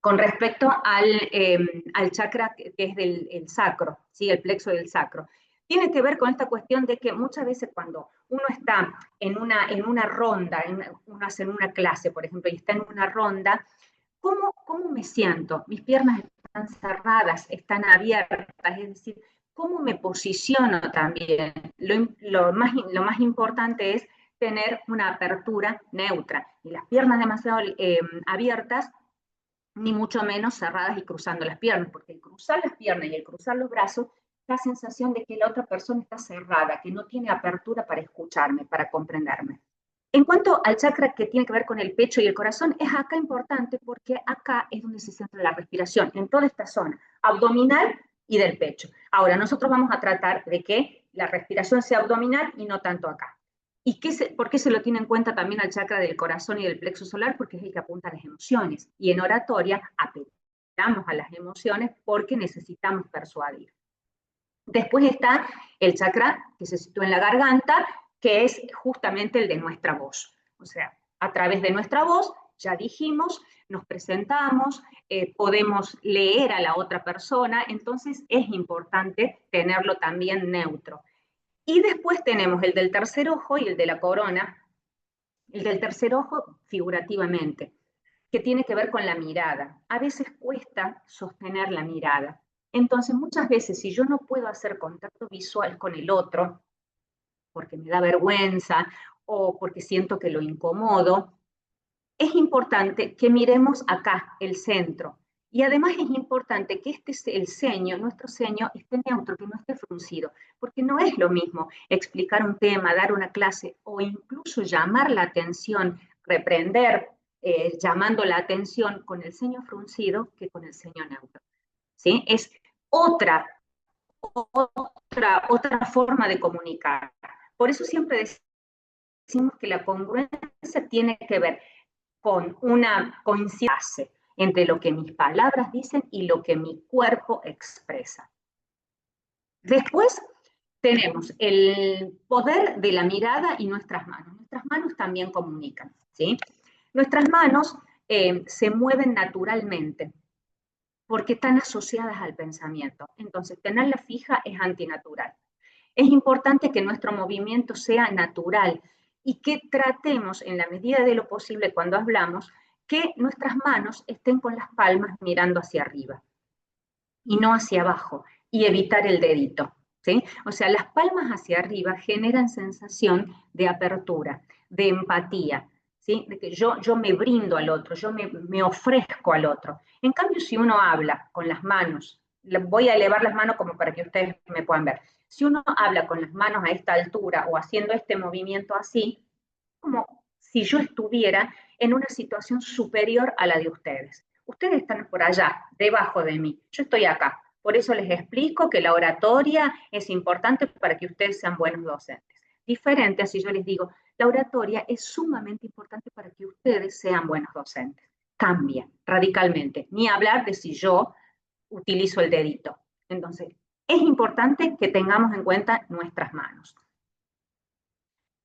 con respecto al chakra que es del sacro, ¿sí? El plexo del sacro. Tiene que ver con esta cuestión de que muchas veces cuando uno está en una ronda, uno hace una clase, por ejemplo, y está en una ronda, ¿cómo me siento? Mis piernas están cerradas, están abiertas, es decir, ¿cómo me posiciono también? Lo más importante es tener una apertura neutra. Y las piernas demasiado abiertas, ni mucho menos cerradas y cruzando las piernas, porque el cruzar las piernas y el cruzar los brazos da sensación de que la otra persona está cerrada, que no tiene apertura para escucharme, para comprenderme. En cuanto al chakra que tiene que ver con el pecho y el corazón, es acá importante porque acá es donde se centra la respiración, en toda esta zona abdominal y del pecho. Ahora, nosotros vamos a tratar de que la respiración sea abdominal y no tanto acá. ¿Y por qué se lo tiene en cuenta también al chakra del corazón y del plexo solar? Porque es el que apunta a las emociones. Y en oratoria apelamos a las emociones porque necesitamos persuadir. Después está el chakra que se sitúa en la garganta, que es justamente el de nuestra voz. O sea, a través de nuestra voz, ya dijimos, nos presentamos, podemos leer a la otra persona, entonces es importante tenerlo también neutro. Y después tenemos el del tercer ojo y el de la corona. El del tercer ojo, figurativamente, que tiene que ver con la mirada. A veces cuesta sostener la mirada. Entonces, muchas veces, si yo no puedo hacer contacto visual con el otro, porque me da vergüenza o porque siento que lo incomodo, es importante que miremos acá, el centro. Y además es importante que el ceño, nuestro ceño, esté neutro, que no esté fruncido, porque no es lo mismo explicar un tema, dar una clase o incluso llamar la atención, reprender, llamando la atención con el ceño fruncido que con el ceño neutro. ¿Sí? Es otra forma de comunicar. Por eso siempre decimos que la congruencia tiene que ver con una coincidencia entre lo que mis palabras dicen y lo que mi cuerpo expresa. Después tenemos el poder de la mirada y nuestras manos. Nuestras manos también comunican, ¿sí? Nuestras manos se mueven naturalmente porque están asociadas al pensamiento. Entonces, tenerla fija es antinatural. Es importante que nuestro movimiento sea natural y que tratemos, en la medida de lo posible cuando hablamos, que nuestras manos estén con las palmas mirando hacia arriba y no hacia abajo, y evitar el dedito. ¿Sí? O sea, las palmas hacia arriba generan sensación de apertura, de empatía, ¿sí? De que yo me brindo al otro, yo me ofrezco al otro. En cambio, si uno habla con las manos, voy a elevar las manos como para que ustedes me puedan ver. Si uno habla con las manos a esta altura o haciendo este movimiento así, como si yo estuviera en una situación superior a la de ustedes. Ustedes están por allá, debajo de mí, yo estoy acá. Por eso les explico que la oratoria es importante para que ustedes sean buenos docentes. Diferente a si yo les digo, la oratoria es sumamente importante para que ustedes sean buenos docentes. cambia radicalmente. Ni hablar de si yo utilizo el dedito. Entonces, es importante que tengamos en cuenta nuestras manos.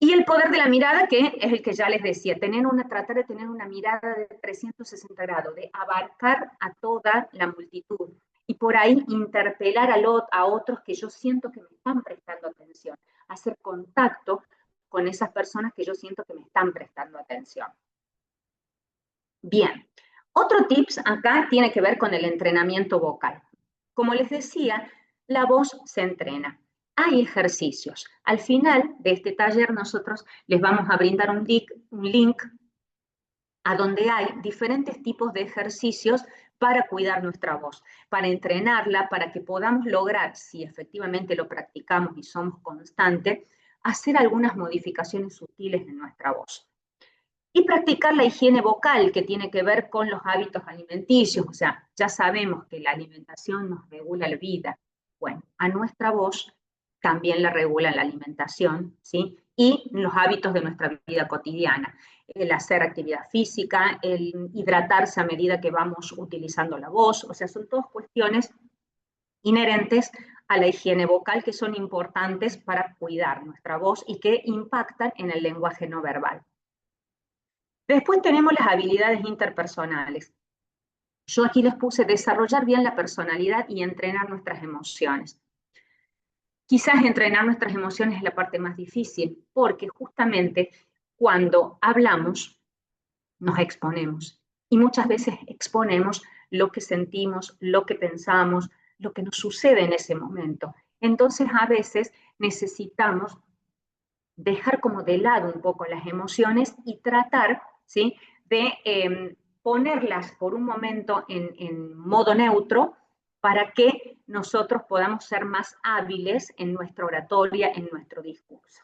Y el poder de la mirada, que es el que ya les decía, tratar de tener una mirada de 360 grados, de abarcar a toda la multitud. Y por ahí interpelar a otros que yo siento que me están prestando atención. Hacer contacto con esas personas que yo siento que me están prestando atención. Bien, otro tips acá tiene que ver con el entrenamiento vocal. Como les decía, la voz se entrena. Hay ejercicios. Al final de este taller nosotros les vamos a brindar un link a donde hay diferentes tipos de ejercicios para cuidar nuestra voz, para entrenarla, para que podamos lograr, si efectivamente lo practicamos y somos constantes, hacer algunas modificaciones sutiles en nuestra voz. Y practicar la higiene vocal, que tiene que ver con los hábitos alimenticios. O sea, ya sabemos que la alimentación nos regula la vida. Bueno, a nuestra voz también la regula la alimentación, ¿sí? Y los hábitos de nuestra vida cotidiana. El hacer actividad física, el hidratarse a medida que vamos utilizando la voz. O sea, son todas cuestiones inherentes a la higiene vocal que son importantes para cuidar nuestra voz y que impactan en el lenguaje no verbal. Después tenemos las habilidades interpersonales. Yo aquí les puse desarrollar bien la personalidad y entrenar nuestras emociones. Quizás entrenar nuestras emociones es la parte más difícil, porque justamente cuando hablamos nos exponemos. Y muchas veces exponemos lo que sentimos, lo que pensamos, lo que nos sucede en ese momento. Entonces a veces necesitamos dejar como de lado un poco las emociones y tratar, ¿sí?, de ponerlas por un momento en modo neutro para que nosotros podamos ser más hábiles en nuestra oratoria, en nuestro discurso.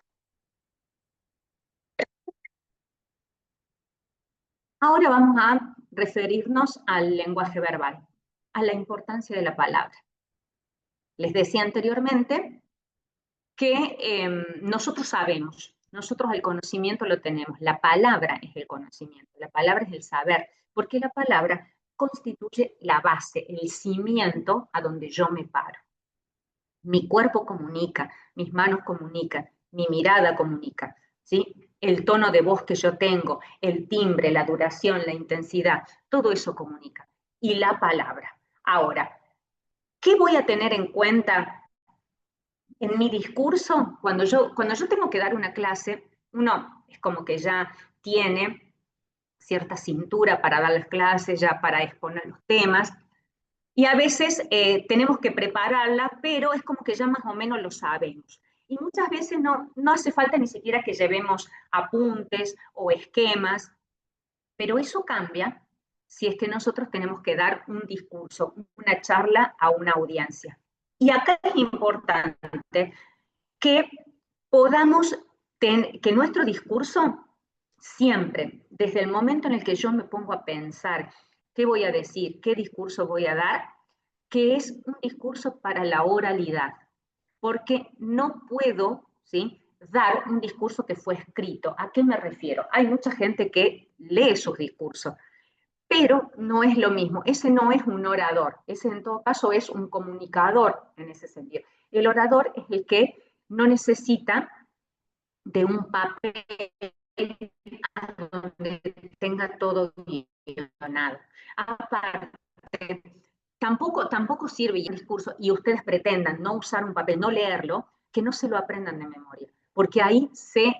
Ahora vamos a referirnos al lenguaje verbal, a la importancia de la palabra. Les decía anteriormente que nosotros sabemos, nosotros el conocimiento lo tenemos, la palabra es el conocimiento, la palabra es el saber, porque la palabra constituye la base, el cimiento a donde yo me paro. Mi cuerpo comunica, mis manos comunican, mi mirada comunica, ¿sí? El tono de voz que yo tengo, el timbre, la duración, la intensidad, todo eso comunica. Y la palabra. Ahora, ¿qué voy a tener en cuenta en mi discurso? Cuando yo tengo que dar una clase, uno es como que ya tiene cierta cintura para dar las clases, ya para exponer los temas, y a veces tenemos que prepararla, pero es como que ya más o menos lo sabemos. Y muchas veces no hace falta ni siquiera que llevemos apuntes o esquemas, pero eso cambia si es que nosotros tenemos que dar un discurso, una charla a una audiencia. Y acá es importante que podamos que nuestro discurso siempre, desde el momento en el que yo me pongo a pensar qué voy a decir, qué discurso voy a dar, que es un discurso para la oralidad, porque no puedo, ¿sí?, dar un discurso que fue escrito. ¿A qué me refiero? Hay mucha gente que lee sus discursos, pero no es lo mismo. Ese no es un orador, ese en todo caso es un comunicador en ese sentido. El orador es el que no necesita de un papel donde tenga todo guionado. Aparte, tampoco sirve el discurso y ustedes pretendan no usar un papel, no leerlo, que no se lo aprendan de memoria, porque ahí se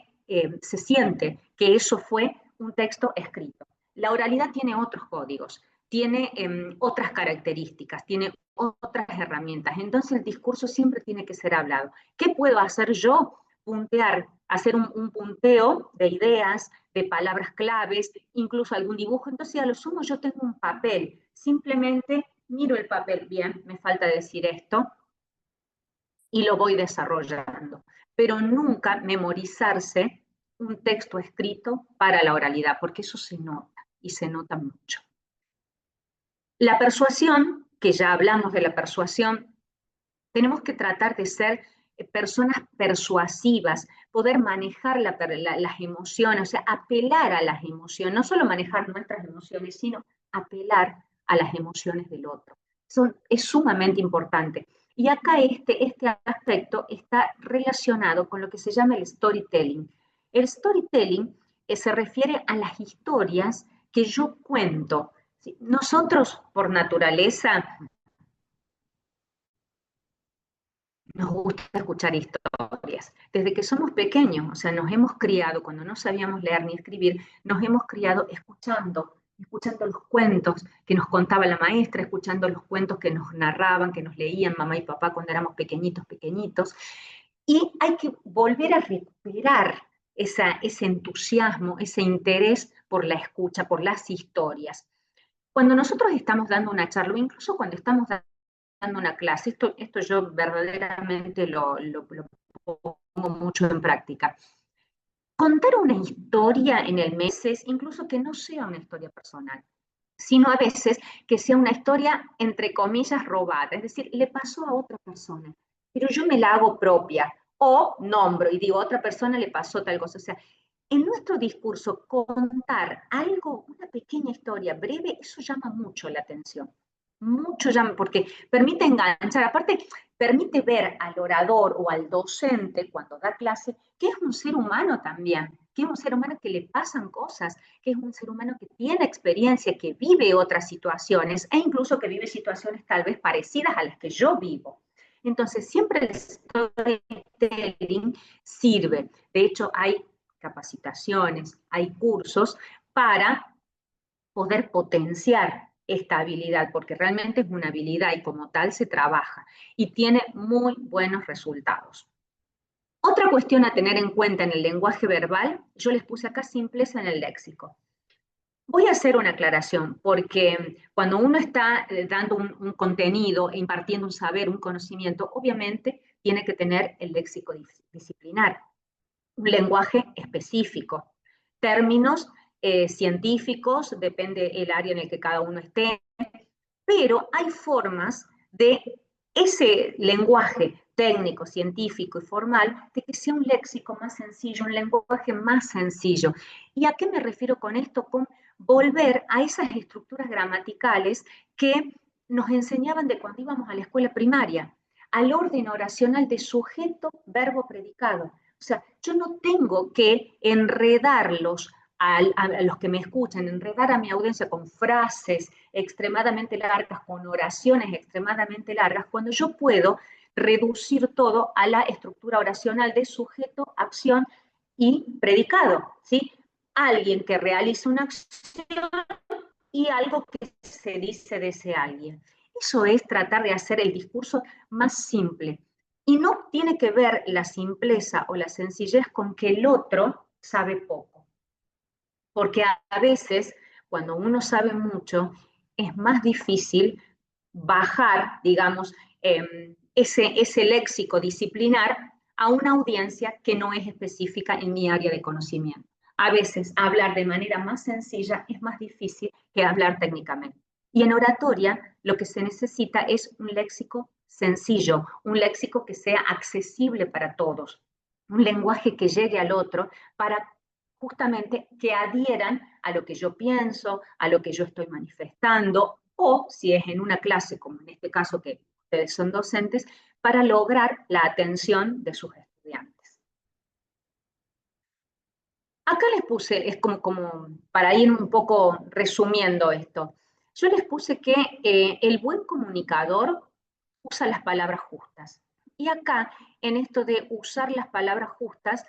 siente que eso fue un texto escrito. La oralidad tiene otros códigos, tiene otras características, tiene otras herramientas. Entonces el discurso siempre tiene que ser hablado. ¿Qué puedo hacer yo? Puntear, hacer un punteo de ideas, de palabras claves, incluso algún dibujo. Entonces a lo sumo yo tengo un papel, simplemente miro el papel, bien, me falta decir esto, y lo voy desarrollando. Pero nunca memorizarse un texto escrito para la oralidad, porque eso se nota, y se nota mucho. La persuasión, que ya hablamos de la persuasión, tenemos que tratar de ser personas persuasivas, poder manejar las emociones, o sea, apelar a las emociones, no solo manejar nuestras emociones, sino apelar a las emociones del otro. Es sumamente importante. Y acá este aspecto está relacionado con lo que se llama el storytelling. El storytelling se refiere a las historias que yo cuento. ¿Sí? Nosotros, por naturaleza, nos gusta escuchar historias. Desde que somos pequeños, o sea, nos hemos criado, cuando no sabíamos leer ni escribir, nos hemos criado escuchando los cuentos que nos contaba la maestra, escuchando los cuentos que nos narraban, que nos leían mamá y papá cuando éramos pequeñitos, pequeñitos. Y hay que volver a recuperar ese entusiasmo, ese interés por la escucha, por las historias. Cuando nosotros estamos dando una charla, o incluso cuando estamos dando una clase, esto yo verdaderamente lo pongo mucho en práctica. Contar una historia en el meses, incluso que no sea una historia personal, sino a veces que sea una historia, entre comillas, robada, es decir, le pasó a otra persona, pero yo me la hago propia, o nombro y digo, a otra persona le pasó tal cosa. O sea, en nuestro discurso, contar algo, una pequeña historia breve, eso llama mucho la atención. Mucho llama, porque permite enganchar, aparte permite ver al orador o al docente cuando da clase que es un ser humano también, que es un ser humano que le pasan cosas, que es un ser humano que tiene experiencia, que vive otras situaciones e incluso que vive situaciones tal vez parecidas a las que yo vivo. Entonces, siempre el storytelling sirve. De hecho, hay capacitaciones, hay cursos para poder potenciar esta habilidad, porque realmente es una habilidad y como tal se trabaja y tiene muy buenos resultados. Otra cuestión a tener en cuenta en el lenguaje verbal, yo les puse acá simpleza en el léxico. Voy a hacer una aclaración, porque cuando uno está dando un contenido, impartiendo un saber, un conocimiento, obviamente tiene que tener el léxico disciplinar, un lenguaje específico, términos científicos, depende del área en el que cada uno esté, pero hay formas de ese lenguaje técnico, científico y formal, de que sea un léxico más sencillo, un lenguaje más sencillo. ¿Y a qué me refiero con esto? Con volver a esas estructuras gramaticales que nos enseñaban de cuando íbamos a la escuela primaria, al orden oracional de sujeto, verbo, predicado. O sea, yo no tengo que enredarlos a los que me escuchan, enredar a mi audiencia con frases extremadamente largas, con oraciones extremadamente largas, cuando yo puedo reducir todo a la estructura oracional de sujeto, acción y predicado, ¿sí? Alguien que realiza una acción y algo que se dice de ese alguien. Eso es tratar de hacer el discurso más simple. Y no tiene que ver la simpleza o la sencillez con que el otro sabe poco. Porque a veces, cuando uno sabe mucho, es más difícil bajar, digamos, ese léxico disciplinar a una audiencia que no es específica en mi área de conocimiento. A veces hablar de manera más sencilla es más difícil que hablar técnicamente. Y en oratoria lo que se necesita es un léxico sencillo, un léxico que sea accesible para todos, un lenguaje que llegue al otro para justamente que adhieran a lo que yo pienso, a lo que yo estoy manifestando, o si es en una clase, como en este caso que ustedes son docentes, para lograr la atención de sus estudiantes. Acá les puse, es como para ir un poco resumiendo esto, yo les puse que el buen comunicador usa las palabras justas. Y acá, en esto de usar las palabras justas,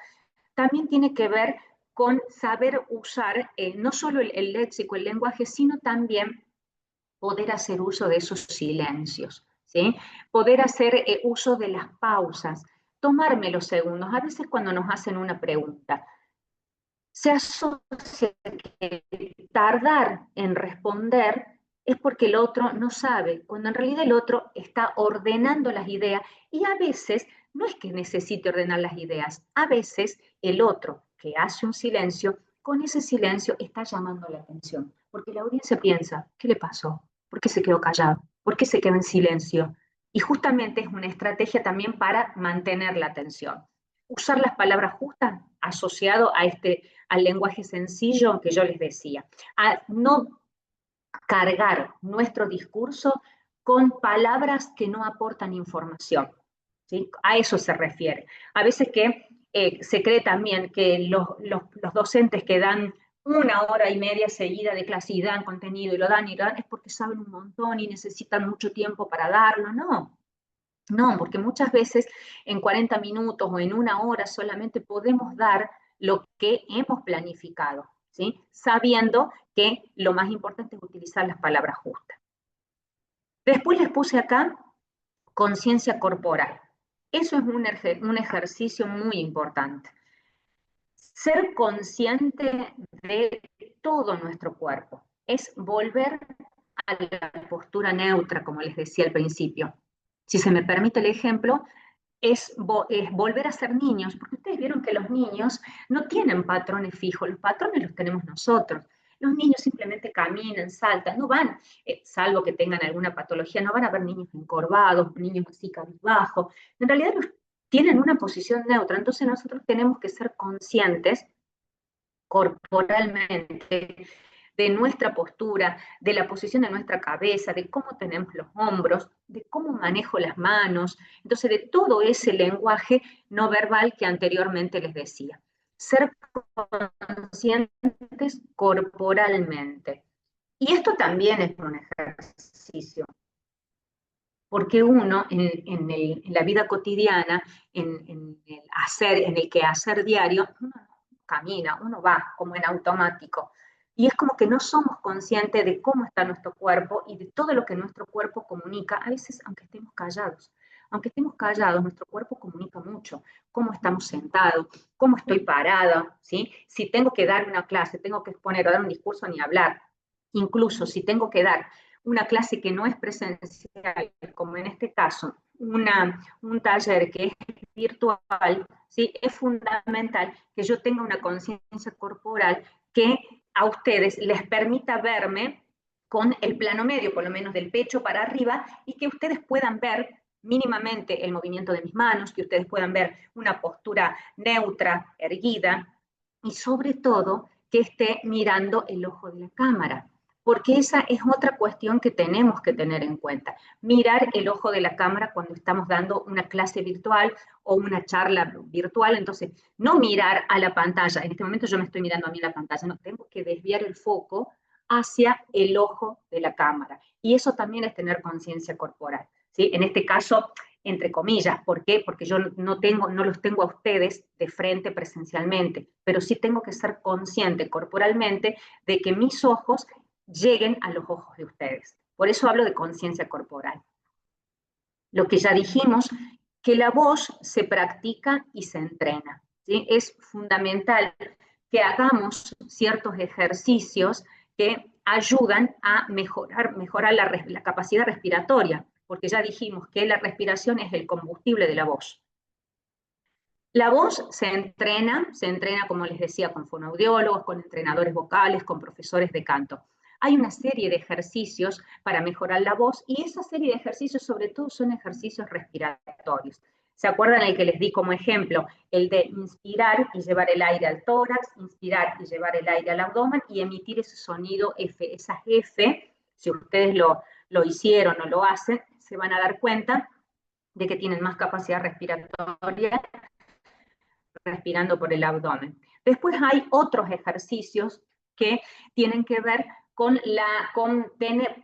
también tiene que ver con saber usar no solo el léxico, el lenguaje, sino también poder hacer uso de esos silencios, ¿sí? Poder hacer uso de las pausas, tomarme los segundos. A veces cuando nos hacen una pregunta, se asocia que tardar en responder es porque el otro no sabe, cuando en realidad el otro está ordenando las ideas y a veces no es que necesite ordenar las ideas, a veces el otro que hace un silencio, con ese silencio está llamando la atención, porque la audiencia piensa, ¿qué le pasó? ¿Por qué se quedó callado? ¿Por qué se quedó en silencio? Y justamente es una estrategia también para mantener la atención. usar las palabras justas asociado al lenguaje sencillo que yo les decía, a no cargar nuestro discurso con palabras que no aportan información, ¿sí? A eso se refiere. A veces que se cree también que los docentes que dan 1 hora y media seguida de clase y dan contenido y lo dan, es porque saben un montón y necesitan mucho tiempo para darlo. No, no, porque muchas veces en 40 minutos o en 1 hora solamente podemos dar lo que hemos planificado, ¿sí? Sabiendo que lo más importante es utilizar las palabras justas. Después les puse acá conciencia corporal. Eso es un ejercicio muy importante. Ser consciente de todo nuestro cuerpo es volver a la postura neutra, como les decía al principio. Si se me permite el ejemplo, es volver a ser niños, porque ustedes vieron que los niños no tienen patrones fijos, los patrones los tenemos nosotros. Los niños simplemente caminan, saltan, no van, salvo que tengan alguna patología, no van a ver niños encorvados, niños así cabizbajos. En realidad tienen una posición neutra, entonces nosotros tenemos que ser conscientes corporalmente de nuestra postura, de la posición de nuestra cabeza, de cómo tenemos los hombros, de cómo manejo las manos, entonces de todo ese lenguaje no verbal que anteriormente les decía. Ser conscientes corporalmente. Y esto también es un ejercicio, porque uno en la vida cotidiana, en el quehacer diario, uno camina, uno va como en automático. Y es como que no somos conscientes de cómo está nuestro cuerpo y de todo lo que nuestro cuerpo comunica, a veces aunque estemos callados. Aunque estemos callados, nuestro cuerpo comunica mucho. Cómo estamos sentados, cómo estoy parada, ¿sí? Si tengo que dar una clase, tengo que exponer o dar un discurso, ni hablar. Incluso si tengo que dar una clase que no es presencial, como en este caso, un taller que es virtual, ¿sí? Es fundamental que yo tenga una conciencia corporal que a ustedes les permita verme con el plano medio, por lo menos del pecho para arriba, y que ustedes puedan ver mínimamente el movimiento de mis manos, que ustedes puedan ver una postura neutra, erguida, y sobre todo que esté mirando el ojo de la cámara, porque esa es otra cuestión que tenemos que tener en cuenta. Mirar el ojo de la cámara cuando estamos dando una clase virtual o una charla virtual, entonces no mirar a la pantalla, en este momento yo me estoy mirando a mí en la pantalla, no, tengo que desviar el foco hacia el ojo de la cámara. Y eso también es tener conciencia corporal, ¿sí? En este caso, entre comillas, ¿por qué? Porque yo no los tengo a ustedes de frente presencialmente, pero sí tengo que ser consciente corporalmente de que mis ojos lleguen a los ojos de ustedes. Por eso hablo de conciencia corporal. Lo que ya dijimos, que la voz se practica y se entrena, ¿sí? Es fundamental que hagamos ciertos ejercicios que ayudan a mejorar la capacidad respiratoria, porque ya dijimos que la respiración es el combustible de la voz. La voz se entrena, como les decía, con fonoaudiólogos, con entrenadores vocales, con profesores de canto. Hay una serie de ejercicios para mejorar la voz y esa serie de ejercicios sobre todo son ejercicios respiratorios. ¿Se acuerdan el que les di como ejemplo? El de inspirar y llevar el aire al tórax, inspirar y llevar el aire al abdomen y emitir ese sonido F, esas F, si ustedes lo hicieron o lo hacen, se van a dar cuenta de que tienen más capacidad respiratoria respirando por el abdomen. Después hay otros ejercicios que tienen que ver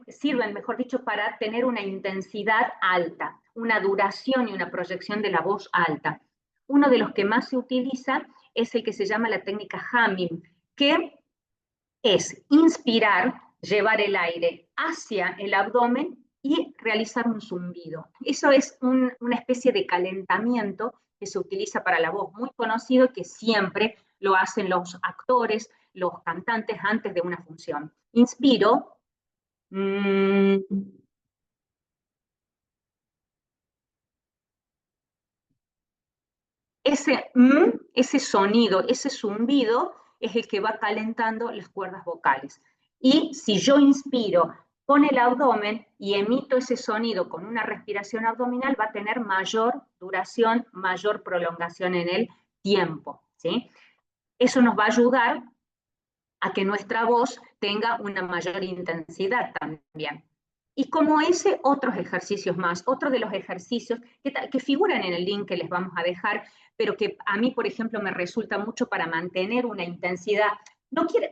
sirven, mejor dicho, para tener una intensidad alta, una duración y una proyección de la voz alta. Uno de los que más se utiliza es el que se llama la técnica Hamming, que es inspirar, llevar el aire hacia el abdomen y realizar un zumbido. Eso es una especie de calentamiento que se utiliza para la voz, muy conocido, que siempre lo hacen los actores, los cantantes antes de una función. Inspiro. Ese sonido, ese zumbido, es el que va calentando las cuerdas vocales. Y si yo inspiro con el abdomen y emito ese sonido con una respiración abdominal, va a tener mayor duración, mayor prolongación en el tiempo, ¿sí? Eso nos va a ayudar a que nuestra voz tenga una mayor intensidad también. Y como ese, otros ejercicios más, otro de los ejercicios que figuran en el link que les vamos a dejar, pero que a mí, por ejemplo, me resulta mucho para mantener una intensidad.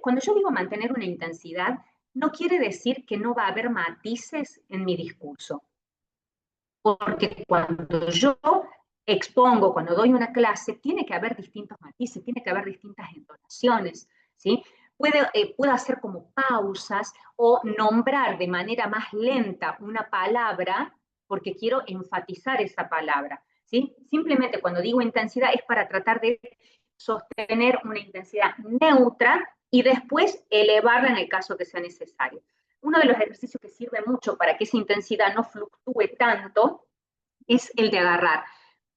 Cuando yo digo mantener una intensidad, no quiere decir que no va a haber matices en mi discurso. Porque cuando yo expongo, cuando doy una clase, tiene que haber distintos matices, tiene que haber distintas entonaciones, ¿sí? Puedo hacer como pausas o nombrar de manera más lenta una palabra porque quiero enfatizar esa palabra, ¿sí? Simplemente cuando digo intensidad es para tratar de sostener una intensidad neutra y después elevarla en el caso que sea necesario. Uno de los ejercicios que sirve mucho para que esa intensidad no fluctúe tanto es el de agarrar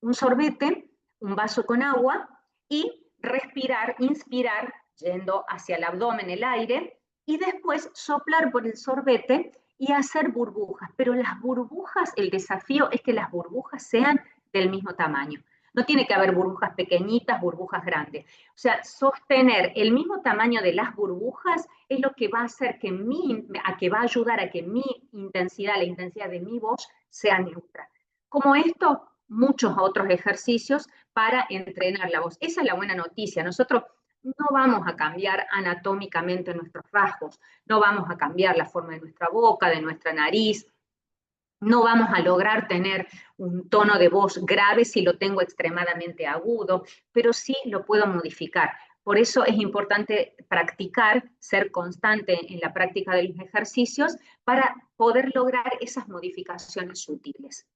un sorbete, un vaso con agua y respirar, inspirar, yendo hacia el abdomen el aire, y después soplar por el sorbete y hacer burbujas. Pero las burbujas, el desafío es que las burbujas sean del mismo tamaño. No tiene que haber burbujas pequeñitas, burbujas grandes. O sea, sostener el mismo tamaño de las burbujas es lo que va a hacer que va a ayudar a que mi intensidad, la intensidad de mi voz, sea neutra. Como esto, muchos otros ejercicios para entrenar la voz. Esa es la buena noticia. Nosotros no vamos a cambiar anatómicamente nuestros rasgos, no vamos a cambiar la forma de nuestra boca, de nuestra nariz, no vamos a lograr tener un tono de voz grave si lo tengo extremadamente agudo, pero sí lo puedo modificar. Por eso es importante practicar, ser constante en la práctica de los ejercicios para poder lograr esas modificaciones sutiles.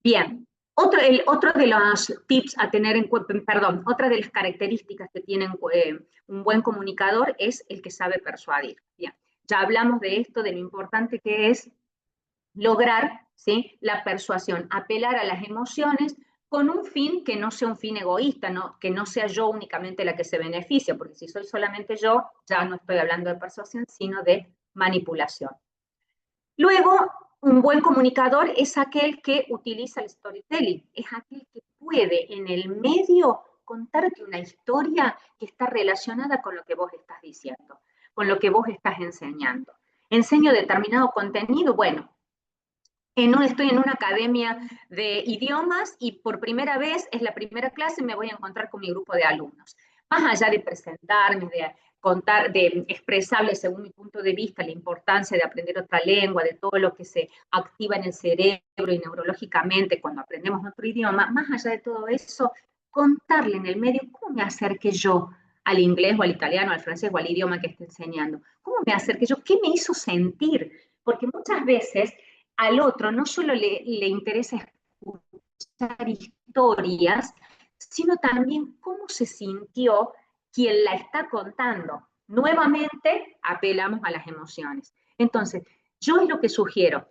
Bien, otro de los tips a tener en cuenta, perdón, otra de las características que tiene un buen comunicador es el que sabe persuadir. Bien, ya hablamos de esto, de lo importante que es lograr, ¿sí?, la persuasión, apelar a las emociones con un fin que no sea un fin egoísta, ¿no? Que no sea yo únicamente la que se beneficia, porque si soy solamente yo, ya no estoy hablando de persuasión, sino de manipulación. Luego, un buen comunicador es aquel que utiliza el storytelling, es aquel que puede en el medio contarte una historia que está relacionada con lo que vos estás diciendo, con lo que vos estás enseñando. Enseño determinado contenido, bueno, estoy en una academia de idiomas y por primera vez, es la primera clase, me voy a encontrar con mi grupo de alumnos. Más allá de presentarme, de contar, de expresarles según mi punto de vista la importancia de aprender otra lengua, de todo lo que se activa en el cerebro y neurológicamente cuando aprendemos otro idioma, más allá de todo eso, contarle en el medio cómo me acerqué yo al inglés o al italiano, al francés o al idioma que esté enseñando. ¿Cómo me acerqué yo? ¿Qué me hizo sentir? Porque muchas veces al otro no solo le interesa escuchar historias, sino también cómo se sintió quien la está contando. Nuevamente apelamos a las emociones. Entonces, yo es lo que sugiero,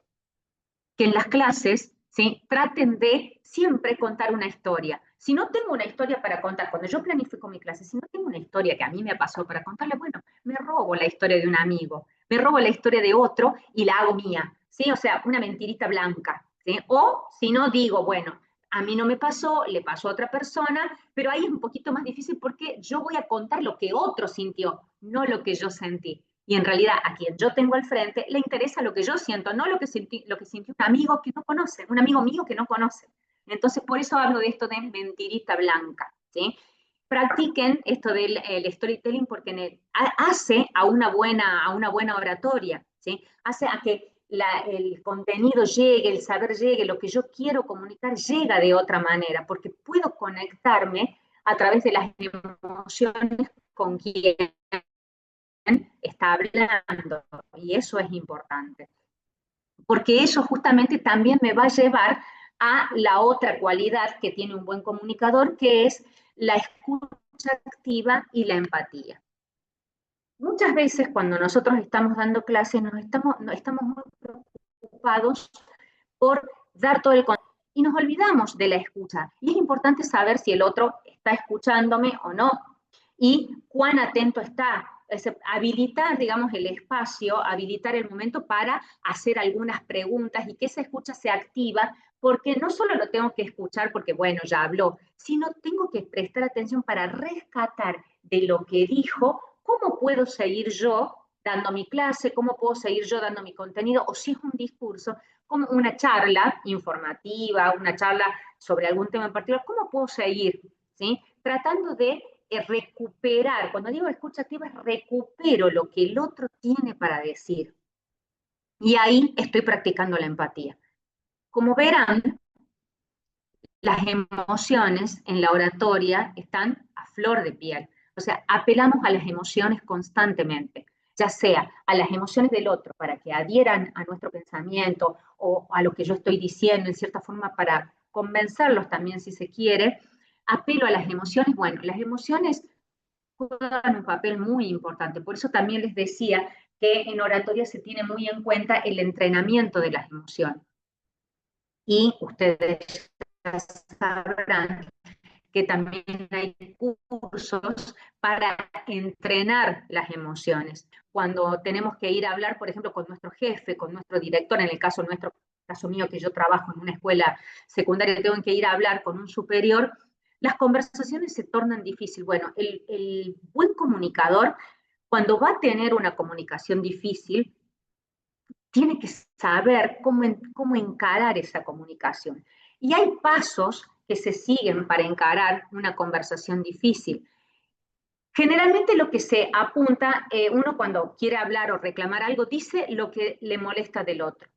que en las clases, ¿sí?, traten de siempre contar una historia. Si no tengo una historia para contar, cuando yo planifico mi clase, si no tengo una historia que a mí me pasó para contarle, bueno, me robo la historia de un amigo, me robo la historia de otro y la hago mía, ¿sí? O sea, una mentirita blanca, ¿sí? O si no digo, bueno, a mí no me pasó, le pasó a otra persona, pero ahí es un poquito más difícil porque yo voy a contar lo que otro sintió, no lo que yo sentí. Y en realidad a quien yo tengo al frente le interesa lo que yo siento, no lo que sintió un amigo que no conoce, un amigo mío que no conoce. Entonces, por eso hablo de esto de mentirita blanca, ¿sí? Practiquen esto del storytelling porque hace a una buena oratoria, ¿sí? Hace a que el contenido llegue, el saber llegue, lo que yo quiero comunicar llega de otra manera, porque puedo conectarme a través de las emociones con quien está hablando, y eso es importante, porque eso justamente también me va a llevar a la otra cualidad que tiene un buen comunicador, que es la escucha activa y la empatía. Muchas veces cuando nosotros estamos dando clases estamos muy preocupados por dar todo el contenido y nos olvidamos de la escucha. Y es importante saber si el otro está escuchándome o no y cuán atento está habilitar, digamos, el espacio, habilitar el momento para hacer algunas preguntas y que esa escucha se activa, porque no solo lo tengo que escuchar porque, bueno, ya habló, sino tengo que prestar atención para rescatar de lo que dijo, cómo puedo seguir yo dando mi clase, cómo puedo seguir yo dando mi contenido, o si es un discurso, como una charla informativa, una charla sobre algún tema en particular, cómo puedo seguir, ¿sí? Tratando de recuperar, cuando digo escucha activa, recupero lo que el otro tiene para decir. Y ahí estoy practicando la empatía. Como verán, las emociones en la oratoria están a flor de piel. O sea, apelamos a las emociones constantemente, ya sea a las emociones del otro para que adhieran a nuestro pensamiento o a lo que yo estoy diciendo, en cierta forma para convencerlos también si se quiere. Apelo a las emociones. Bueno, las emociones juegan un papel muy importante. Por eso también les decía que en oratoria se tiene muy en cuenta el entrenamiento de las emociones. Y ustedes ya sabrán que también hay cursos para entrenar las emociones. Cuando tenemos que ir a hablar, por ejemplo, con nuestro jefe, con nuestro director, en el caso nuestro, caso mío, que yo trabajo en una escuela secundaria, tengo que ir a hablar con un superior, las conversaciones se tornan difíciles. Bueno, el buen comunicador, cuando va a tener una comunicación difícil, tiene que saber cómo encarar esa comunicación. Y hay pasos que se siguen para encarar una conversación difícil. Generalmente lo que se apunta, uno cuando quiere hablar o reclamar algo, dice lo que le molesta del otro.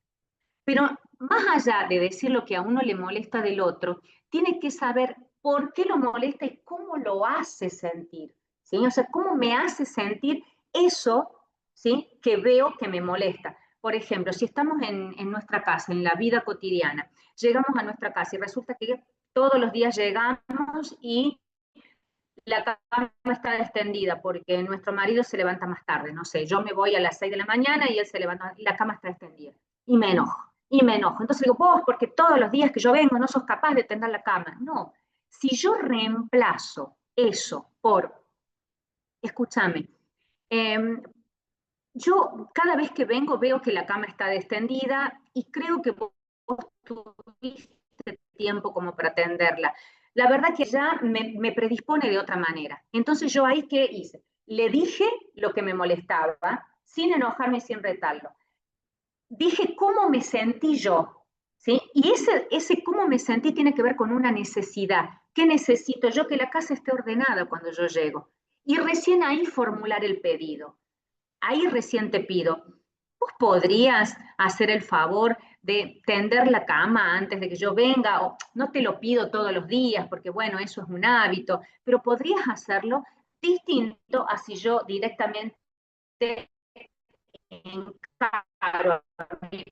Pero más allá de decir lo que a uno le molesta del otro, tiene que saber por qué lo molesta y cómo lo hace sentir. ¿Sí? O sea, cómo me hace sentir eso, ¿sí?, que veo que me molesta. Por ejemplo, si estamos en nuestra casa, en la vida cotidiana, llegamos a nuestra casa y resulta que todos los días llegamos y la cama está extendida porque nuestro marido se levanta más tarde, no sé, yo me voy a las 6 de la mañana y él se levanta y la cama está extendida. Y me enojo, y me enojo. Entonces digo, vos, porque todos los días que yo vengo no sos capaz de tender la cama. No, si yo reemplazo eso por, escúchame, yo cada vez que vengo veo que la cama está extendida y creo que vos tuviste tiempo como para tenderla. La verdad que ya me predispone de otra manera. Entonces yo ahí, ¿qué hice? Le dije lo que me molestaba, sin enojarme y sin retarlo. Dije cómo me sentí yo, ¿sí? Y ese cómo me sentí tiene que ver con una necesidad. ¿Qué necesito yo? Que la casa esté ordenada cuando yo llego. Y recién ahí formular el pedido. Ahí recién te pido, ¿vos podrías hacer el favor de tender la cama antes de que yo venga? O no te lo pido todos los días, porque bueno, eso es un hábito, pero podrías hacerlo distinto a si yo directamente encaro a mi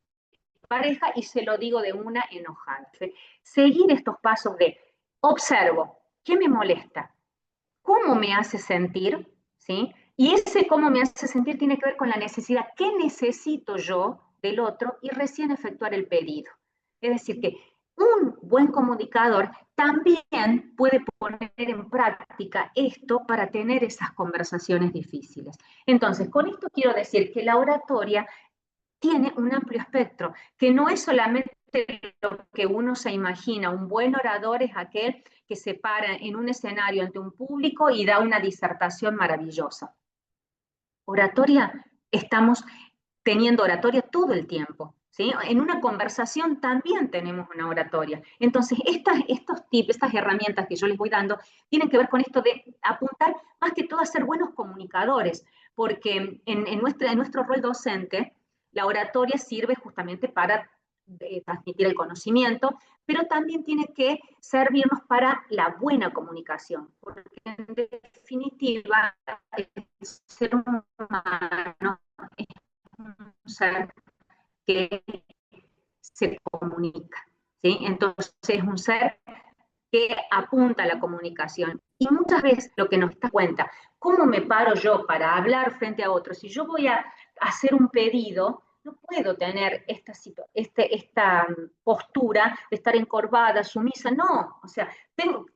pareja y se lo digo de una enojada. Seguir estos pasos de observo, ¿qué me molesta? ¿Cómo me hace sentir? ¿Sí? Y ese cómo me hace sentir tiene que ver con la necesidad. ¿Qué necesito yo del otro? Y recién efectuar el pedido. Es decir, que un buen comunicador también puede poner en práctica esto para tener esas conversaciones difíciles. Entonces, con esto quiero decir que la oratoria tiene un amplio espectro, que no es solamente lo que uno se imagina. Un buen orador es aquel que se para en un escenario ante un público y da una disertación maravillosa. Oratoria, estamos teniendo oratoria todo el tiempo, ¿sí? En una conversación también tenemos una oratoria. Entonces, estos tips, estas herramientas que yo les voy dando, tienen que ver con esto de apuntar más que todo a ser buenos comunicadores, porque en nuestro rol docente, la oratoria sirve justamente para transmitir el conocimiento, pero también tiene que servirnos para la buena comunicación, porque en definitiva el ser humano es un ser que se comunica, ¿sí? Entonces es un ser que apunta a la comunicación. Y muchas veces lo que nos da cuenta, ¿cómo me paro yo para hablar frente a otros? Si yo voy a hacer un pedido, no puedo tener esta postura de estar encorvada, sumisa, no, o sea,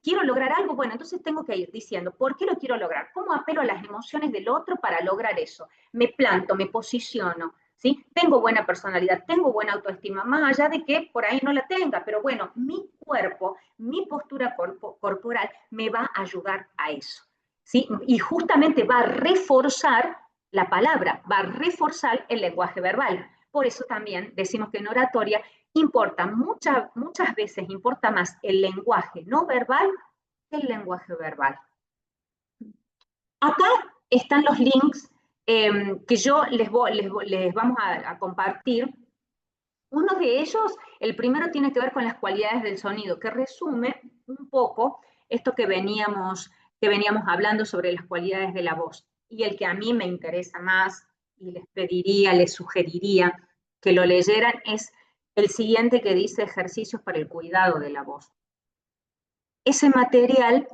quiero lograr algo, bueno, entonces tengo que ir diciendo, ¿por qué lo quiero lograr? ¿Cómo apelo a las emociones del otro para lograr eso? Me planto, me posiciono, ¿sí? Tengo buena personalidad, tengo buena autoestima, más allá de que por ahí no la tenga, pero bueno, mi cuerpo, mi postura corporal me va a ayudar a eso, ¿sí? Y justamente va a reforzar la palabra, va a reforzar el lenguaje verbal. Por eso también decimos que en oratoria importa, muchas veces importa más el lenguaje no verbal que el lenguaje verbal. Acá están los links que yo les vamos a compartir. Uno de ellos, el primero tiene que ver con las cualidades del sonido, que resume un poco esto que veníamos hablando sobre las cualidades de la voz. Y el que a mí me interesa más, y les pediría, les sugeriría que lo leyeran, es el siguiente, que dice ejercicios para el cuidado de la voz. Ese material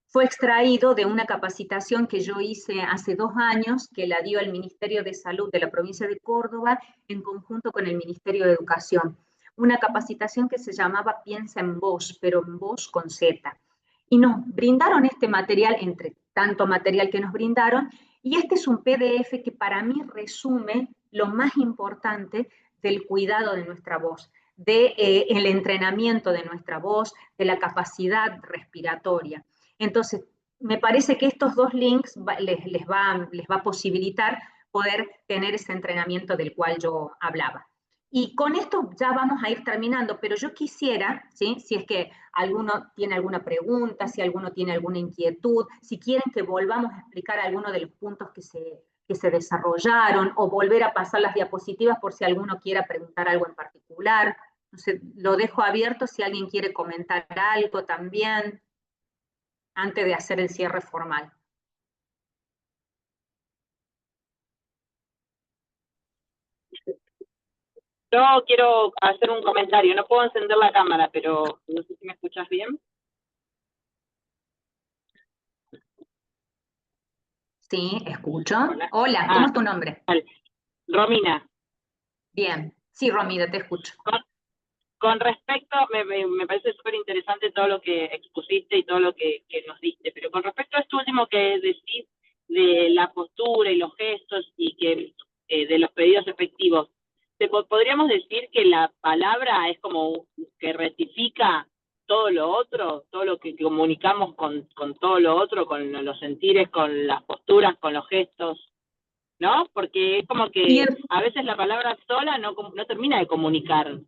fue extraído de una capacitación que yo hice hace 2 años, que la dio el Ministerio de Salud de la provincia de Córdoba en conjunto con el Ministerio de Educación. Una capacitación que se llamaba Piensa en Voz, pero en voz con Z. Y nos brindaron este material, entre tanto material que nos brindaron, y este es un PDF que para mí resume lo más importante del cuidado de nuestra voz, del entrenamiento de nuestra voz, de la capacidad respiratoria. Entonces, me parece que estos 2 links les va a posibilitar poder tener ese entrenamiento del cual yo hablaba. Y con esto ya vamos a ir terminando, pero yo quisiera, ¿sí? Si es que alguno tiene alguna pregunta, si alguno tiene alguna inquietud, si quieren que volvamos a explicar algunos de los puntos que se desarrollaron, o volver a pasar las diapositivas por si alguno quiera preguntar algo en particular. Entonces, lo dejo abierto si alguien quiere comentar algo también, antes de hacer el cierre formal. Yo quiero hacer un comentario, no puedo encender la cámara, pero no sé si me escuchas bien. Sí, escucho. Hola, ¿cómo es tu nombre? Romina. Bien, sí, Romina, te escucho. Con respecto, me parece súper interesante todo lo que expusiste y todo lo que nos diste, pero con respecto a esto último que decís de la postura y los gestos y que de los pedidos efectivos, ¿podríamos decir que la palabra es como que rectifica todo lo otro, todo lo que comunicamos con todo lo otro, con los sentires, con las posturas, con los gestos, ¿no? Porque es como que a veces la palabra sola no termina de comunicar.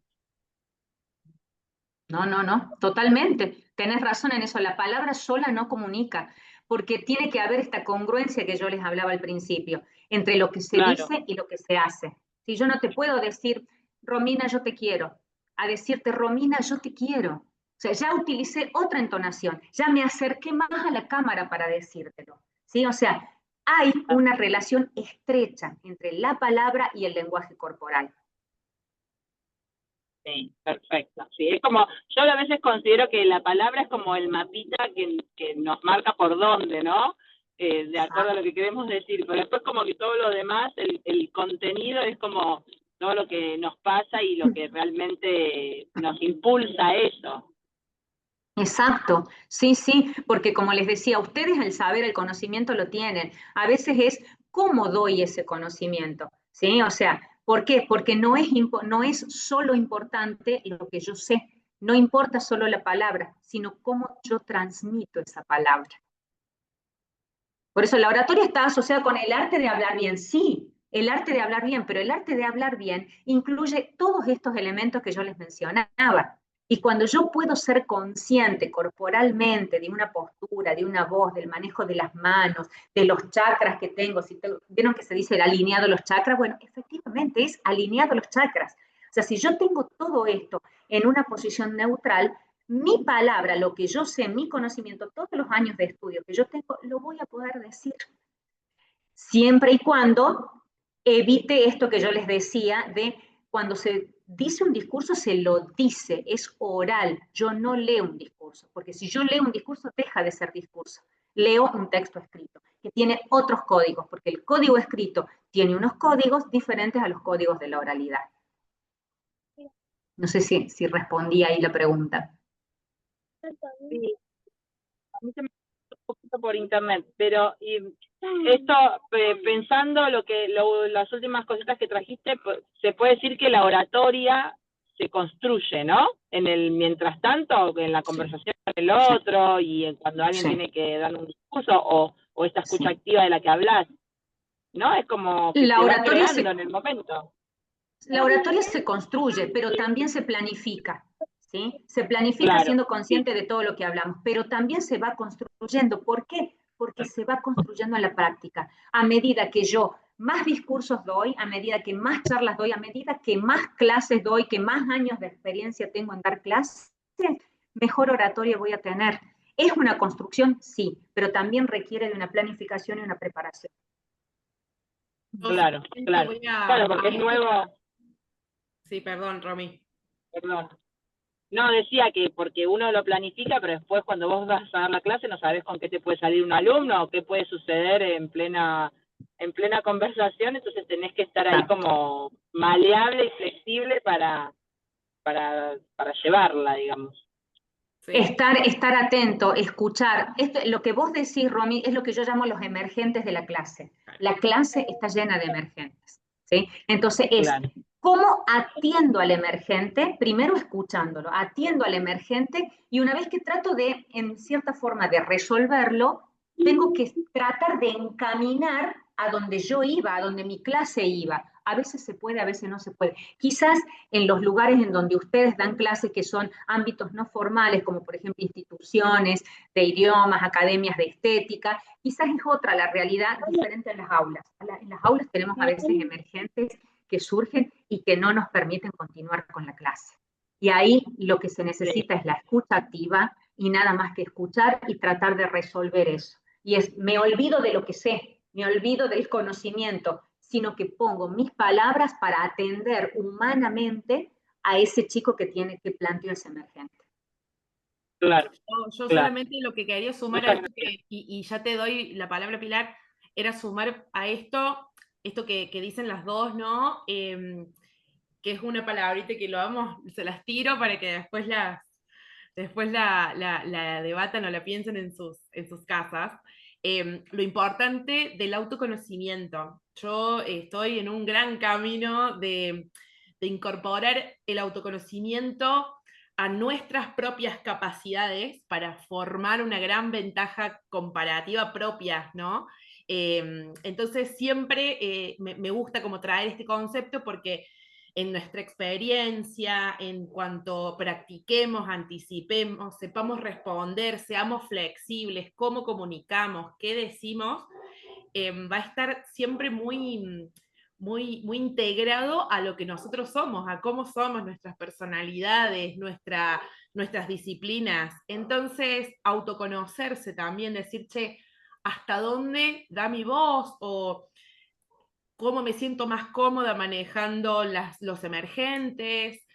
No, totalmente. Tenés razón en eso. La palabra sola no comunica, porque tiene que haber esta congruencia que yo les hablaba al principio, entre lo que se dice y lo que se hace. Si yo no te puedo decir, Romina, yo te quiero, a decirte, Romina, yo te quiero. O sea, ya utilicé otra entonación, ya me acerqué más a la cámara para decírtelo. ¿Sí? O sea, hay una relación estrecha entre la palabra y el lenguaje corporal. Sí, perfecto. Sí, es como, yo a veces considero que la palabra es como el mapita que nos marca por dónde, ¿no? De acuerdo a lo que queremos decir, pero después como que todo lo demás, el contenido es como todo lo que nos pasa y lo que realmente nos impulsa a eso. Exacto, sí, porque como les decía, ustedes el saber, el conocimiento lo tienen. A veces es cómo doy ese conocimiento, ¿sí? O sea, ¿por qué? Porque no es solo importante lo que yo sé, no importa solo la palabra, sino cómo yo transmito esa palabra. Por eso la oratoria está asociada con el arte de hablar bien, sí, el arte de hablar bien, pero el arte de hablar bien incluye todos estos elementos que yo les mencionaba. Y cuando yo puedo ser consciente corporalmente de una postura, de una voz, del manejo de las manos, de los chakras que tengo, ¿vieron que se dice el alineado de los chakras? Bueno, efectivamente es alineado los chakras. O sea, si yo tengo todo esto en una posición neutral, mi palabra, lo que yo sé, mi conocimiento, todos los años de estudio que yo tengo, lo voy a poder decir. Siempre y cuando evite esto que yo les decía de cuando se dice un discurso, se lo dice, es oral. Yo no leo un discurso, porque si yo leo un discurso, deja de ser discurso. Leo un texto escrito. que tiene otros códigos, porque el código escrito tiene unos códigos diferentes a los códigos de la oralidad. No sé si respondí ahí la pregunta. Sí, a mí se me hizo un poquito por internet, pero esto, pensando las últimas cositas que trajiste, se puede decir que la oratoria se construye, ¿no? En el mientras tanto, en la conversación con el otro, y cuando alguien tiene que dar un discurso, o esta escucha activa de la que hablas, ¿no? Es como que la se va oratoria creando en el momento. La oratoria se construye, pero también se planifica, ¿sí? Se planifica Claro, siendo consciente de todo lo que hablamos, pero también se va construyendo. ¿Por qué? Porque se va construyendo en la práctica. A medida que yo más discursos doy, a medida que más charlas doy, a medida que más clases doy, que más años de experiencia tengo en dar clases, mejor oratoria voy a tener. ¿Es una construcción? Sí, pero también requiere de una planificación y una preparación. Claro, claro. Claro, porque es nuevo. Sí, perdón, Romy. Perdón. No, decía que porque uno lo planifica, pero después cuando vos vas a dar la clase no sabes con qué te puede salir un alumno o qué puede suceder en plena conversación, entonces tenés que estar ahí como maleable y flexible para llevarla, digamos. Sí. Estar atento, escuchar. Lo que vos decís, Romy, es lo que yo llamo los emergentes de la clase. La clase está llena de emergentes, ¿sí? Entonces Claro. ¿cómo atiendo al emergente? Primero escuchándolo, atiendo al emergente y una vez que trato de, en cierta forma, de resolverlo, tengo que tratar de encaminar a donde yo iba, a donde mi clase iba. A veces se puede, a veces no se puede. Quizás en los lugares en donde ustedes dan clases que son ámbitos no formales, como por ejemplo instituciones de idiomas, academias de estética, quizás es otra la realidad diferente en las aulas. En las aulas tenemos a veces emergentes que surgen y que no nos permiten continuar con la clase. Y ahí lo que se necesita es la escucha activa y nada más que escuchar y tratar de resolver eso. Y me olvido de lo que sé, me olvido del conocimiento, sino que pongo mis palabras para atender humanamente a ese chico que planteó ese emergente. Claro. Yo claro. solamente lo que quería sumar a esto, y ya te doy la palabra, Pilar, era sumar a esto que dicen las dos, ¿no? Que es una palabrita que se las tiro para que después la debatan o la piensen en sus casas. Lo importante del autoconocimiento. Yo estoy en un gran camino de incorporar el autoconocimiento a nuestras propias capacidades para formar una gran ventaja comparativa propia, ¿no? Entonces siempre me gusta como traer este concepto porque en nuestra experiencia, en cuanto practiquemos, anticipemos, sepamos responder, seamos flexibles, cómo comunicamos, qué decimos, va a estar siempre muy integrado a lo que nosotros somos, a cómo somos, nuestras personalidades, nuestras disciplinas. Entonces, autoconocerse también, decir, che, ¿hasta dónde da mi voz? O cómo me siento más cómoda manejando los emergentes,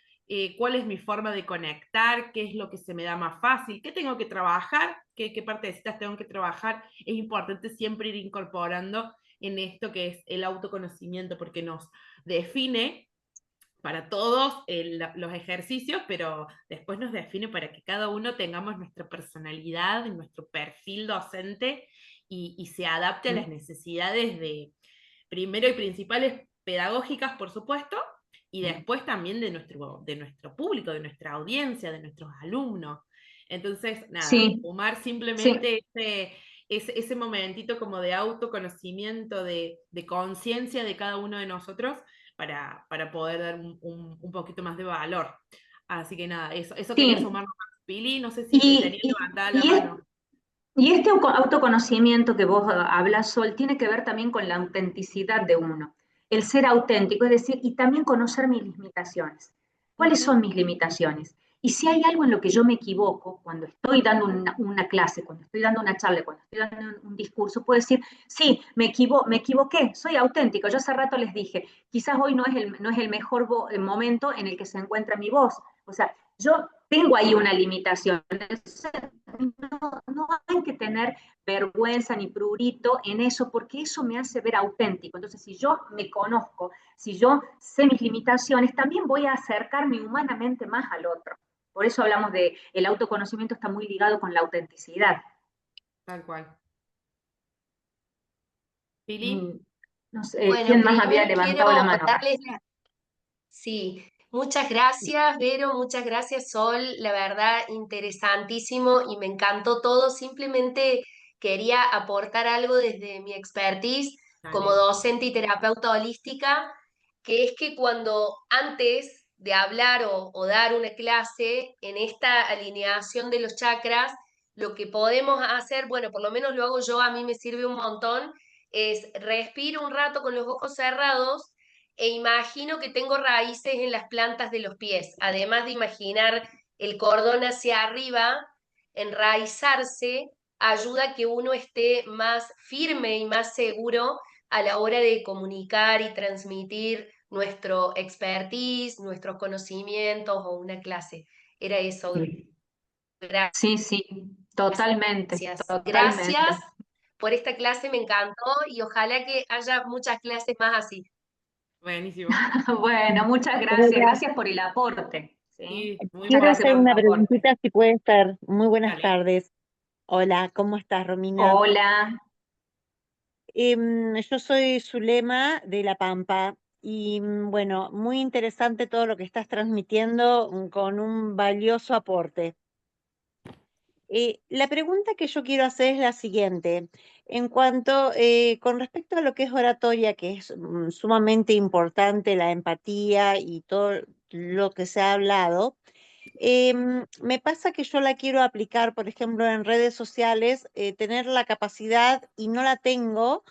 cuál es mi forma de conectar, qué es lo que se me da más fácil, qué tengo que trabajar, qué partecitas tengo que trabajar. Es importante siempre ir incorporando en esto que es el autoconocimiento, porque nos define para todos los ejercicios, pero después nos define para que cada uno tengamos nuestra personalidad, nuestro perfil docente y se adapte a las necesidades primero y principales pedagógicas, por supuesto, y después también de nuestro público, de nuestra audiencia, de nuestros alumnos. Entonces, nada, sumar simplemente ese momentito como de autoconocimiento, de conciencia de cada uno de nosotros para poder dar un poquito más de valor. Así que nada, eso quería sumar más. Pili, no sé si tenía levantada la mano. Y este autoconocimiento que vos hablas, Sol, tiene que ver también con la autenticidad de uno, el ser auténtico, es decir, y también conocer mis limitaciones. ¿Cuáles son mis limitaciones? Y si hay algo en lo que yo me equivoco, cuando estoy dando una clase, cuando estoy dando una charla, cuando estoy dando un discurso, puedo decir, sí, me equivoqué, soy auténtico. Yo hace rato les dije, quizás hoy no es el mejor momento en el que se encuentra mi voz. O sea, yo tengo ahí una limitación. No hay que tener vergüenza ni prurito en eso, porque eso me hace ver auténtico. Entonces, si yo me conozco, si yo sé mis limitaciones, también voy a acercarme humanamente más al otro. Por eso hablamos de el autoconocimiento, está muy ligado con la autenticidad. Tal cual. Pili, Mm, No sé, Bueno, ¿quién más había primero levantado la quiero mano acá? darles sí, muchas gracias, Vero, muchas gracias, Sol. La verdad, interesantísimo y me encantó todo. Simplemente quería aportar algo desde mi expertise como dale. docente y terapeuta holística, que es que cuando antes de hablar o dar una clase en esta alineación de los chakras, lo que podemos hacer, bueno, por lo menos lo hago yo, a mí me sirve un montón, es respiro un rato con los ojos cerrados e imagino que tengo raíces en las plantas de los pies, además de imaginar el cordón hacia arriba, enraizarse ayuda a que uno esté más firme y más seguro a la hora de comunicar y transmitir nuestro expertise, nuestros conocimientos o una clase. Era eso. Sí, sí, totalmente, Gracias. Gracias totalmente. por esta clase, me encantó y ojalá que haya muchas clases más así. Buenísimo. Bueno, muchas gracias. Hola, Gracias por el aporte. ¿Sí? Sí, muy Muchas quiero gracias hacer por tu una aporte. preguntita, si puede ser. Muy buenas dale. tardes. Hola, ¿cómo estás, Romina? Hola. Yo soy Zulema de La Pampa y bueno, muy interesante todo lo que estás transmitiendo con un valioso aporte. La pregunta que yo quiero hacer es la siguiente. En cuanto, con respecto a lo que es oratoria, que es sumamente importante, la empatía y todo lo que se ha hablado, me pasa que yo la quiero aplicar, por ejemplo, en redes sociales, tener la capacidad y no la tengo,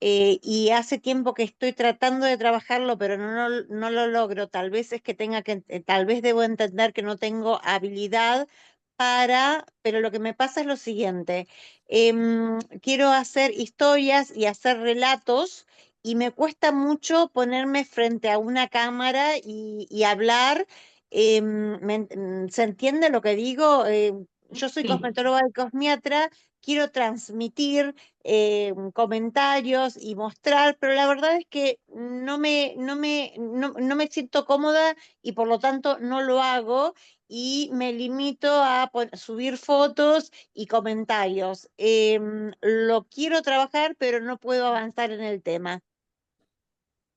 y hace tiempo que estoy tratando de trabajarlo, pero no lo logro. Tal vez es que tal vez debo entender que no tengo habilidad pero lo que me pasa es lo siguiente, quiero hacer historias y hacer relatos y me cuesta mucho ponerme frente a una cámara y hablar. ¿Se entiende lo que digo? Yo soy Sí, cosmetóloga y cosmiatra, quiero transmitir comentarios y mostrar, pero la verdad es que no me siento cómoda y por lo tanto no lo hago y me limito a subir fotos y comentarios. Lo quiero trabajar, pero no puedo avanzar en el tema.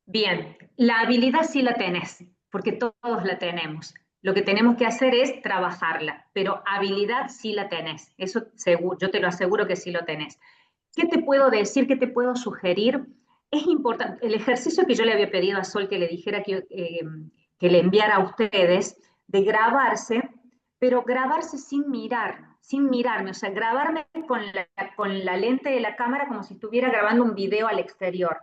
bien. La habilidad sí la tenés, porque todos la tenemos. Lo que tenemos que hacer es trabajarla, pero habilidad sí la tenés. Eso seguro, yo te lo aseguro que sí lo tenés. ¿Qué te puedo decir? ¿Qué te puedo sugerir? Es importante, el ejercicio que yo le había pedido a Sol que le dijera que le enviara a ustedes, de grabarse, pero grabarse sin mirar, sin mirarme, o sea, grabarme con la lente de la cámara como si estuviera grabando un video al exterior.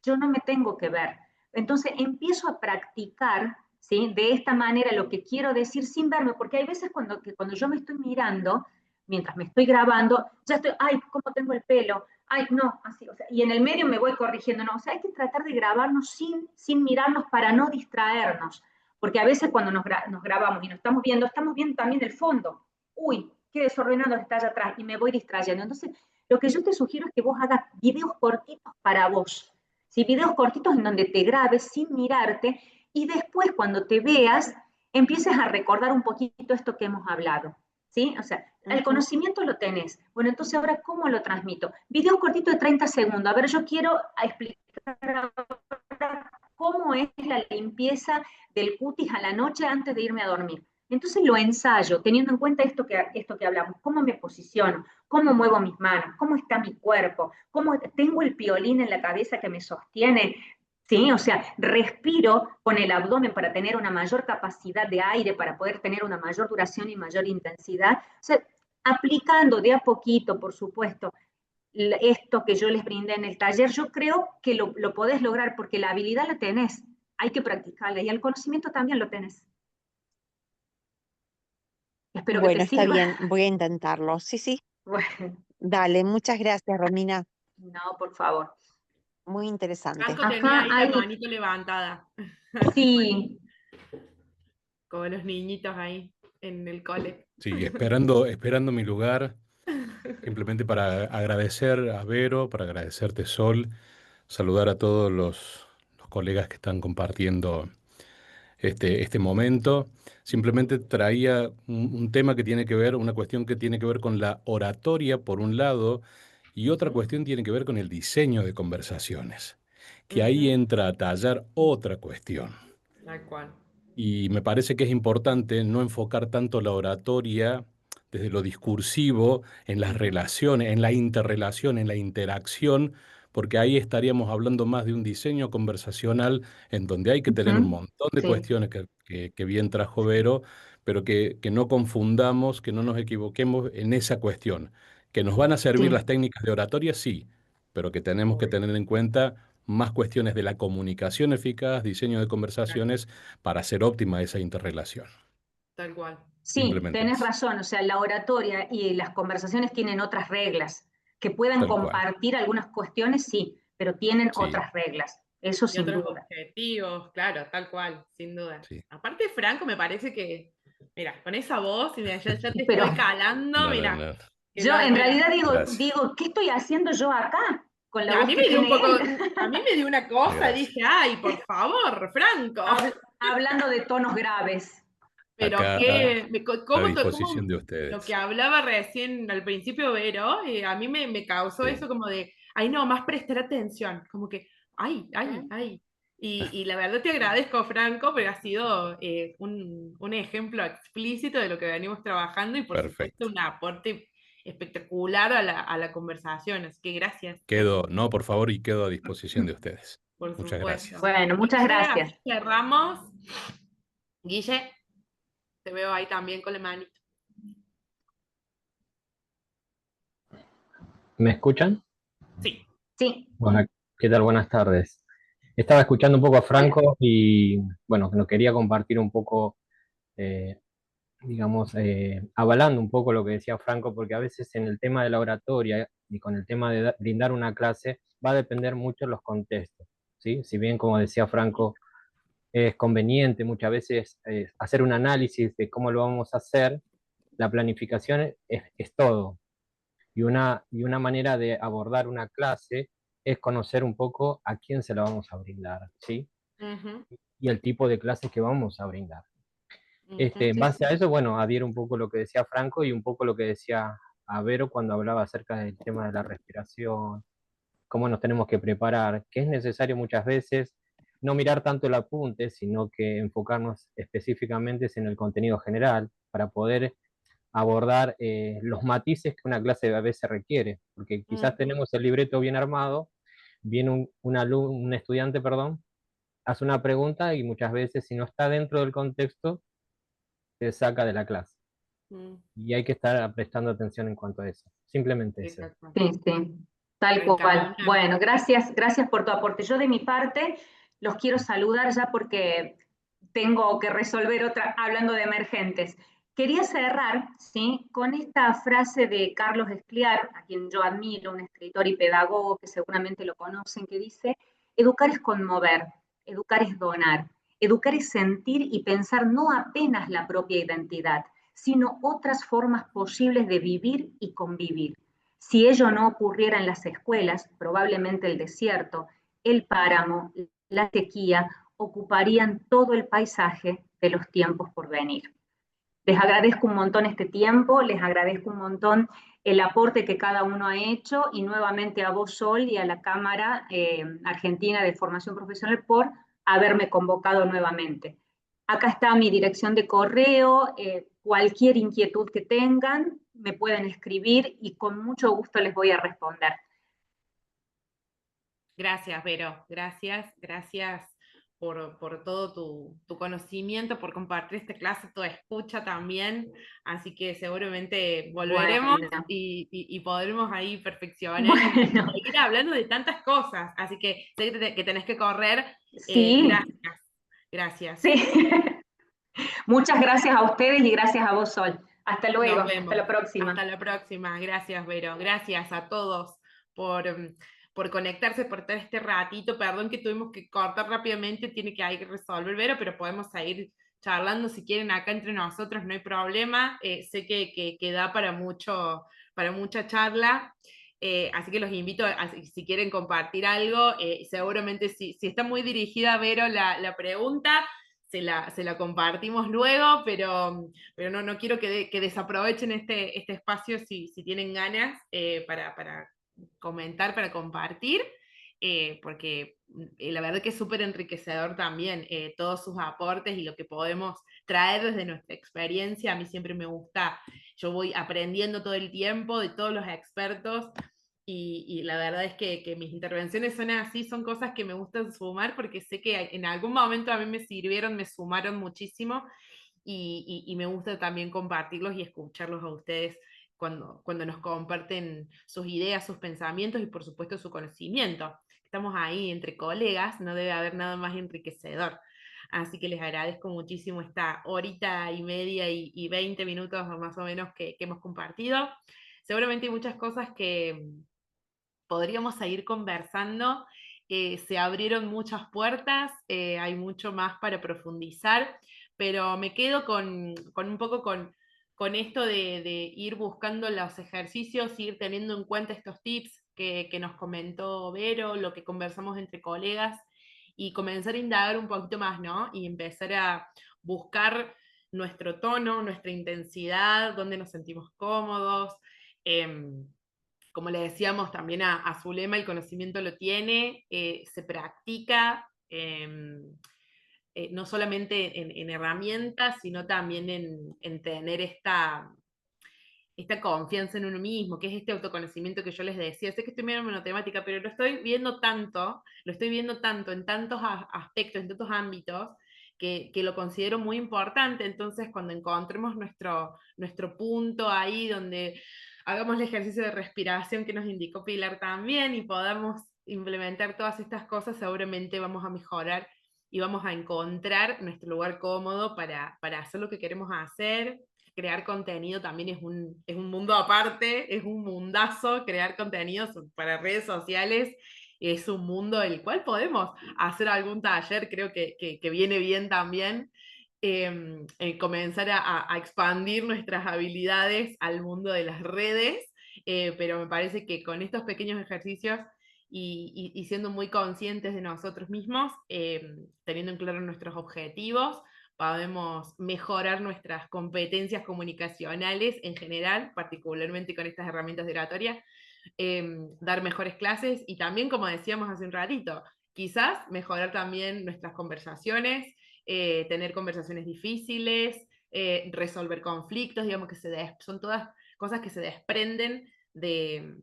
Yo no me tengo que ver. Entonces empiezo a practicar, ¿sí? De esta manera lo que quiero decir sin verme, porque hay veces cuando yo me estoy mirando, mientras me estoy grabando, ya estoy, ay, ¿cómo tengo el pelo? Ay, no, así, o sea, y en el medio me voy corrigiendo, no, o sea, hay que tratar de grabarnos sin mirarnos para no distraernos, porque a veces cuando nos grabamos y nos estamos viendo también el fondo, uy, qué desordenado está allá atrás, y me voy distrayendo. Entonces, lo que yo te sugiero es que vos hagas videos cortitos para vos, ¿sí? Videos cortitos en donde te grabes sin mirarte, y después cuando te veas, empieces a recordar un poquito esto que hemos hablado. ¿Sí? O sea, el Ujú. conocimiento lo tenés. Bueno, entonces ahora, ¿cómo lo transmito? Video cortito de 30 segundos. A ver, yo quiero explicar ahora cómo es la limpieza del cutis a la noche antes de irme a dormir. Entonces lo ensayo, teniendo en cuenta esto que hablamos, cómo me posiciono, cómo muevo mis manos, cómo está mi cuerpo, cómo tengo el piolín en la cabeza que me sostiene. ¿Sí? O sea, respiro con el abdomen para tener una mayor capacidad de aire, para poder tener una mayor duración y mayor intensidad. O sea, aplicando de a poquito, por supuesto, esto que yo les brindé en el taller, yo creo que lo podés lograr porque la habilidad la tenés, hay que practicarla y el conocimiento también lo tenés. Espero que te Bueno, está sirva. bien, voy a intentarlo. Sí, sí, Bueno, dale, muchas gracias, Romina. no, por favor. Muy interesante. Franco tenía Acá ahí la hay, manito levantada, sí, como los niñitos ahí. en el cole. Sí, esperando mi lugar, simplemente para agradecer a Vero, para agradecerte, Sol, saludar a todos los colegas que están compartiendo este momento. Simplemente traía un tema que tiene que ver, una cuestión que tiene que ver con la oratoria, por un lado, y otra cuestión tiene que ver con el diseño de conversaciones, que ahí Ujú, entra a tallar otra cuestión. tal cual. Y me parece que es importante no enfocar tanto la oratoria desde lo discursivo, en las relaciones, en la interrelación, en la interacción, porque ahí estaríamos hablando más de un diseño conversacional en donde hay que tener un Ujú. montón de Sí, cuestiones que bien trajo Vero, pero que no confundamos, que no nos equivoquemos en esa cuestión. Que nos van a servir sí. las técnicas de oratoria, sí, pero que tenemos que tener en cuenta más cuestiones de la comunicación eficaz, diseño de conversaciones para hacer óptima esa interrelación. Tal cual. Sí, Simplemente tenés eso, razón, o sea, la oratoria y las conversaciones tienen otras reglas, que puedan tal cual. compartir algunas cuestiones, sí, pero tienen Sí, otras reglas, eso Y sin otros duda. objetivos, claro, tal cual, sin duda. sí. Aparte, Franco, me parece que, mira, con esa voz, y mira, ya te Pero estoy calando, No, no, mira, no. que yo en mira, realidad Gracias. digo, ¿qué estoy haciendo yo acá con la a voz mí que me dio un tiene poco, él? a mí me dio una cosa, Gracias. dije, ay, por favor, Franco, Hablando de tonos graves. pero Acá que, a ¿cómo, disposición cómo de lo que ustedes. hablaba recién al principio, Vero, a mí me causó Sí. eso como de, ay, no, más prestar atención, como que, ay, ay, ay. Y la verdad te agradezco, Franco, porque ha sido un ejemplo explícito de lo que venimos trabajando y por supuesto Perfecto. un aporte espectacular a la conversación. Así que gracias, Quedo, no, por favor, y quedo a disposición de ustedes. por Muchas supuesto. gracias. Bueno, muchas Guille, gracias. así cerramos. Guille, te veo ahí también con la manito. ¿Me escuchan? Sí. Sí, Bueno, ¿qué tal? Buenas tardes. Estaba escuchando un poco a hola. Franco y, bueno, nos quería compartir un poco, eh, digamos, avalando un poco lo que decía Franco, porque a veces en el tema de la oratoria y con el tema de brindar una clase va a depender mucho los contextos, ¿sí? Si bien, como decía Franco, es conveniente muchas veces hacer un análisis de cómo lo vamos a hacer, la planificación es todo. Y una manera de abordar una clase es conocer un poco a quién se la vamos a brindar, ¿sí? Ujú, Y el tipo de clases que vamos a brindar. ujú. En Sí, base a sí. eso, bueno, adhiero un poco lo que decía Franco y un poco lo que decía Avero cuando hablaba acerca del tema de la respiración, cómo nos tenemos que preparar, que es necesario muchas veces no mirar tanto el apunte, sino que enfocarnos específicamente en el contenido general para poder abordar los matices que una clase a veces requiere, porque quizás Ujú. tenemos el libreto bien armado, viene un estudiante, perdón, hace una pregunta y muchas veces si no está dentro del contexto, se saca de la clase. Mm, Y hay que estar prestando atención en cuanto a eso. Simplemente sí, eso. tal cual. Sí, sí, tal cual. Reencaminando. Bueno, gracias, gracias por tu aporte. Yo de mi parte los quiero saludar ya porque tengo que resolver otra, hablando de emergentes. Quería cerrar, ¿sí?, con esta frase de Carlos Escliar, a quien yo admiro, un escritor y pedagogo que seguramente lo conocen, que dice, educar es conmover, educar es donar, educar es sentir y pensar no apenas la propia identidad, sino otras formas posibles de vivir y convivir. Si ello no ocurriera en las escuelas, probablemente el desierto, el páramo, la sequía ocuparían todo el paisaje de los tiempos por venir. Les agradezco un montón este tiempo, les agradezco un montón el aporte que cada uno ha hecho y nuevamente a vos, Sol, y a la Cámara Argentina de Formación Profesional por haberme convocado nuevamente. Acá está mi dirección de correo, cualquier inquietud que tengan me pueden escribir y con mucho gusto les voy a responder. Gracias, Vero. Gracias, gracias por todo tu conocimiento, por compartir esta clase, tu escucha también. Así que seguramente volveremos Bueno, y podremos ahí perfeccionar y bueno, seguir hablando de tantas cosas. Así que sé que tenés que correr. sí, Gracias, gracias. sí. Muchas gracias a ustedes y gracias a vos, Sol. Hasta luego, Nos hasta vemos. la próxima. Hasta la próxima. Gracias, Vero. Gracias a todos por conectarse, por estar este ratito. Perdón que tuvimos que cortar rápidamente, tiene que hay que resolver, Vero, pero podemos seguir charlando, si quieren, acá entre nosotros, no hay problema. Sé que da para mucha charla. Así que los invito si quieren compartir algo, seguramente si está muy dirigida a Vero la pregunta, se la compartimos luego, pero no quiero que desaprovechen este espacio si tienen ganas para comentar, para compartir, porque la verdad que es súper enriquecedor también todos sus aportes y lo que podemos traer desde nuestra experiencia. A mí siempre me gusta, yo voy aprendiendo todo el tiempo de todos los expertos. Y la verdad es que mis intervenciones son así, son cosas que me gustan sumar porque sé que en algún momento a mí me sirvieron, me sumaron muchísimo y me gusta también compartirlos y escucharlos a ustedes cuando nos comparten sus ideas, sus pensamientos y por supuesto su conocimiento. Estamos ahí entre colegas, no debe haber nada más enriquecedor. Así que les agradezco muchísimo esta horita y media y 20 minutos más o menos que hemos compartido. Seguramente hay muchas cosas que podríamos seguir conversando. Se abrieron muchas puertas, hay mucho más para profundizar, pero me quedo un poco con esto de ir buscando los ejercicios, ir teniendo en cuenta estos tips que nos comentó Vero, lo que conversamos entre colegas, y comenzar a indagar un poquito más, ¿no? Y empezar a buscar nuestro tono, nuestra intensidad, dónde nos sentimos cómodos. Como le decíamos también a Zulema, el conocimiento lo tiene, se practica, no solamente en herramientas, sino también en tener esta confianza en uno mismo, que es este autoconocimiento que yo les decía. Sé que estoy mirando monotemática, pero lo estoy viendo tanto en tantos aspectos, en tantos ámbitos, que lo considero muy importante. Entonces, cuando encontremos nuestro punto ahí donde hagamos el ejercicio de respiración que nos indicó Pilar también y podamos implementar todas estas cosas, seguramente vamos a mejorar y vamos a encontrar nuestro lugar cómodo para hacer lo que queremos hacer. Crear contenido también es un mundo aparte, es un mundazo. Crear contenidos para redes sociales es un mundo el cual podemos hacer algún taller, creo que viene bien también. Comenzar a expandir nuestras habilidades al mundo de las redes, pero me parece que con estos pequeños ejercicios y siendo muy conscientes de nosotros mismos, teniendo en claro nuestros objetivos, podemos mejorar nuestras competencias comunicacionales en general, particularmente con estas herramientas de oratoria, dar mejores clases y también, como decíamos hace un ratito, quizás mejorar también nuestras conversaciones, tener conversaciones difíciles, resolver conflictos, digamos que son todas cosas que se desprenden de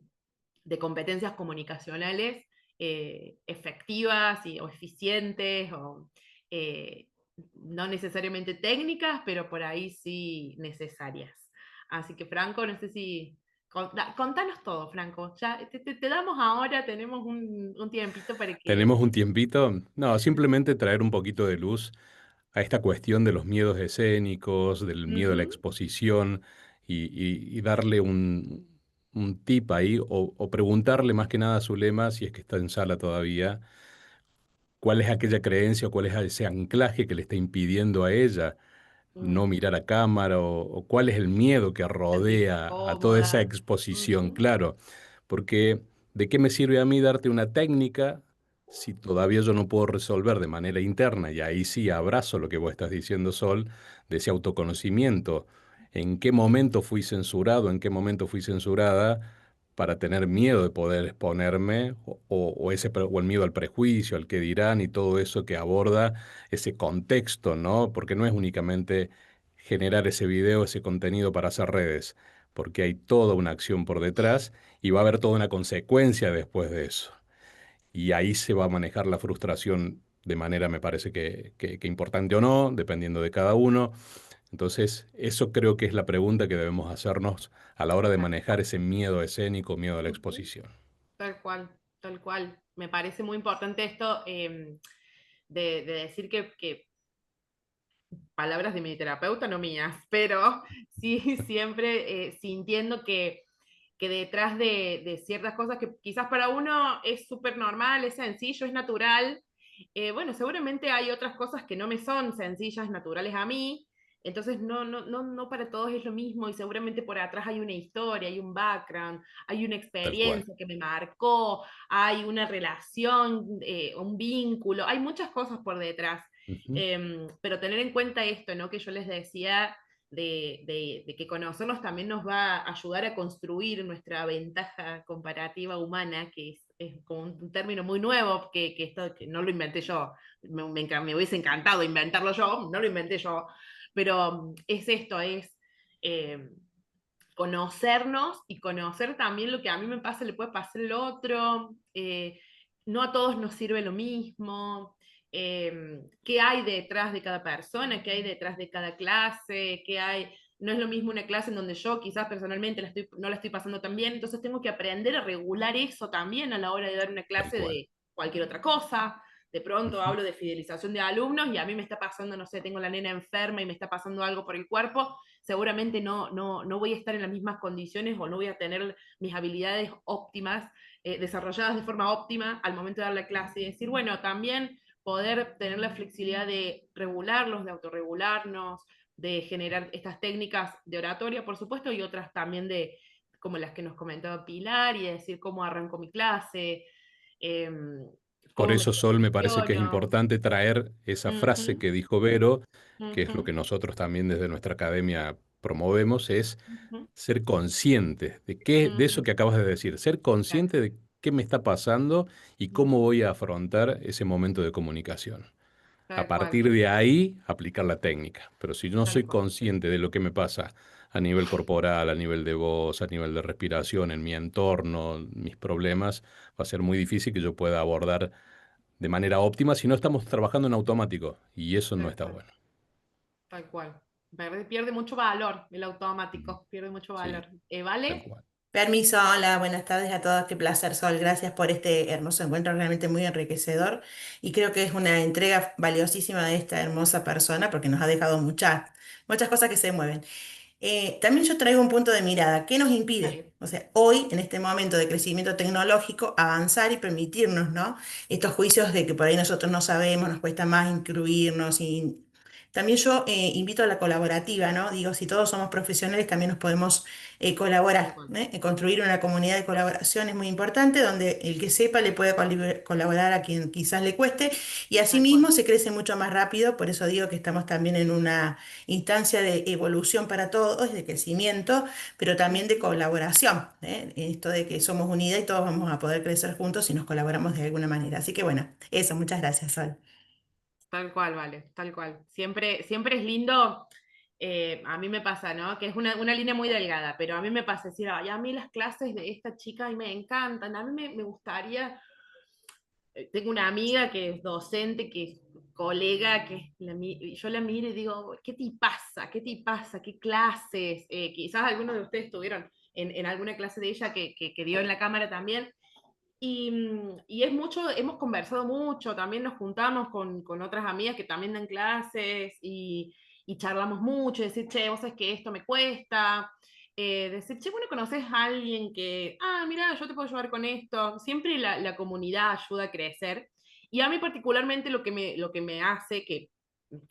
competencias comunicacionales efectivas o eficientes, o no necesariamente técnicas, pero por ahí sí necesarias. Así que Franco, no sé si... Contanos todo, Franco. Ya te damos ahora, tenemos un tiempito para que... ¿Tenemos un tiempito? No, simplemente traer un poquito de luz a esta cuestión de los miedos escénicos, del miedo a la Ujú. exposición y darle un tip ahí o preguntarle más que nada a Zulema, si es que está en sala todavía, cuál es aquella creencia o cuál es ese anclaje que le está impidiendo a ella no Mm, mirar a cámara o cuál es el miedo que sentirse rodea a toda esa cómoda. exposición, Ujú. claro, porque ¿de qué me sirve a mí darte una técnica si todavía yo no puedo resolver de manera interna? Y ahí sí abrazo lo que vos estás diciendo, Sol, de ese autoconocimiento. ¿En qué momento fui censurado? ¿En qué momento fui censurada? Para tener miedo de poder exponerme o el miedo al prejuicio, al que dirán y todo eso que aborda ese contexto, ¿no? Porque no es únicamente generar ese video, ese contenido para hacer redes, porque hay toda una acción por detrás y va a haber toda una consecuencia después de eso. Y ahí se va a manejar la frustración de manera, me parece que importante o no, dependiendo de cada uno. Entonces, eso creo que es la pregunta que debemos hacernos a la hora de Tal manejar cual. ese miedo escénico, miedo a la Ujú. exposición. Tal cual, tal cual. Me parece muy importante esto de decir que palabras de mi terapeuta, no mías, pero sí siempre sintiendo que detrás de ciertas cosas que quizás para uno es súper normal, es sencillo, es natural, bueno, seguramente hay otras cosas que no me son sencillas, naturales a mí, entonces no para todos es lo mismo y seguramente por atrás hay una historia, hay un background, hay una Tal cual. experiencia que me marcó, hay una relación, un vínculo, hay muchas cosas por detrás. Ujú. Pero tener en cuenta esto, ¿no? Que yo les decía de que conocernos también nos va a ayudar a construir nuestra ventaja comparativa humana, que es como un término muy nuevo, esto que no lo inventé yo, me hubiese encantado inventarlo yo, no lo inventé yo, pero es esto, es eh, conocernos y conocer también lo que a mí me pasa, le puede pasar al otro, no a todos nos sirve lo mismo, qué hay detrás de cada persona, qué hay detrás de cada clase, qué hay, no es lo mismo una clase en donde yo quizás personalmente no la estoy pasando tan bien, entonces tengo que aprender a regular eso también a la hora de dar una Tal clase cual. de cualquier otra cosa. De pronto Ujú. hablo de fidelización de alumnos y a mí me está pasando, no sé, tengo la nena enferma y me está pasando algo por el cuerpo, seguramente no voy a estar en las mismas condiciones o no voy a tener mis habilidades óptimas, desarrolladas de forma óptima al momento de dar la clase y decir, bueno, también poder tener la flexibilidad de regularlos, de autorregularnos, de generar estas técnicas de oratoria, por supuesto, y otras también de como las que nos comentaba Pilar, y decir cómo arranco mi clase, eh, Por cómo me eso, Sol, me parece que es posiciono. importante traer esa frase Ujú, que dijo Vero, que es lo ujú, que nosotros también desde nuestra academia promovemos, es ujú, ser consciente de qué, de eso ujú, que acabas de decir, ser claro, consciente de qué me está pasando y cómo ujú, voy a afrontar ese momento de comunicación. A tal cual, partir de ahí, aplicar la técnica. Pero si no tal soy cual. consciente de lo que me pasa a nivel corporal, a nivel de voz, a nivel de respiración, en mi entorno, mis problemas, va a ser muy difícil que yo pueda abordar de manera óptima si no estamos trabajando en automático. Y eso no Tal está cual, bueno. tal cual. Pierde mucho valor el Ujú. automático, pierde mucho Sí, valor. tal ¿Vale? cual. Permiso, hola, buenas tardes a todos. Qué placer, Sol. Gracias por este hermoso encuentro, realmente muy enriquecedor. Y creo que es una entrega valiosísima de esta hermosa persona porque nos ha dejado muchas cosas que se mueven. También yo traigo un punto de mirada. ¿Qué nos impide? Dale. O sea, hoy, en este momento de crecimiento tecnológico, avanzar y permitirnos, ¿no? Estos juicios de que por ahí nosotros no sabemos, nos cuesta más incluirnos y también yo invito a la colaborativa, ¿no? Digo, si todos somos profesionales, también nos podemos Tal colaborar, cual, ¿eh? Construir una comunidad de colaboración es muy importante, donde el que sepa le puede colaborar a quien quizás le cueste, y tal cual. asimismo se crece mucho más rápido, por eso digo que estamos también en una instancia de evolución para todos, de crecimiento, pero también de Ujú. colaboración, ¿eh? Esto de que somos unidad y todos vamos a poder crecer juntos si nos colaboramos de alguna manera. Así que bueno, eso, muchas gracias, Sol. Tal cual, vale, tal cual. Siempre es lindo, a mí me pasa, ¿no? Que es una línea muy delgada, pero a mí me pasa decir, ay, a mí las clases de esta chica y me encantan, a mí me gustaría, tengo una amiga que es docente, que es colega, yo la miro y digo, ¿qué te pasa? ¿Qué te pasa? ¿Qué clases? Quizás algunos de ustedes estuvieron en alguna clase de ella que dio en la cámara también. Y es mucho, hemos conversado mucho, también nos juntamos con otras amigas que también dan clases y charlamos mucho, decir, che, vos sabés que esto me cuesta, decir, che, bueno, conoces a alguien que, mira, yo te puedo ayudar con esto, siempre la comunidad ayuda a crecer, y a mí particularmente lo que me hace, que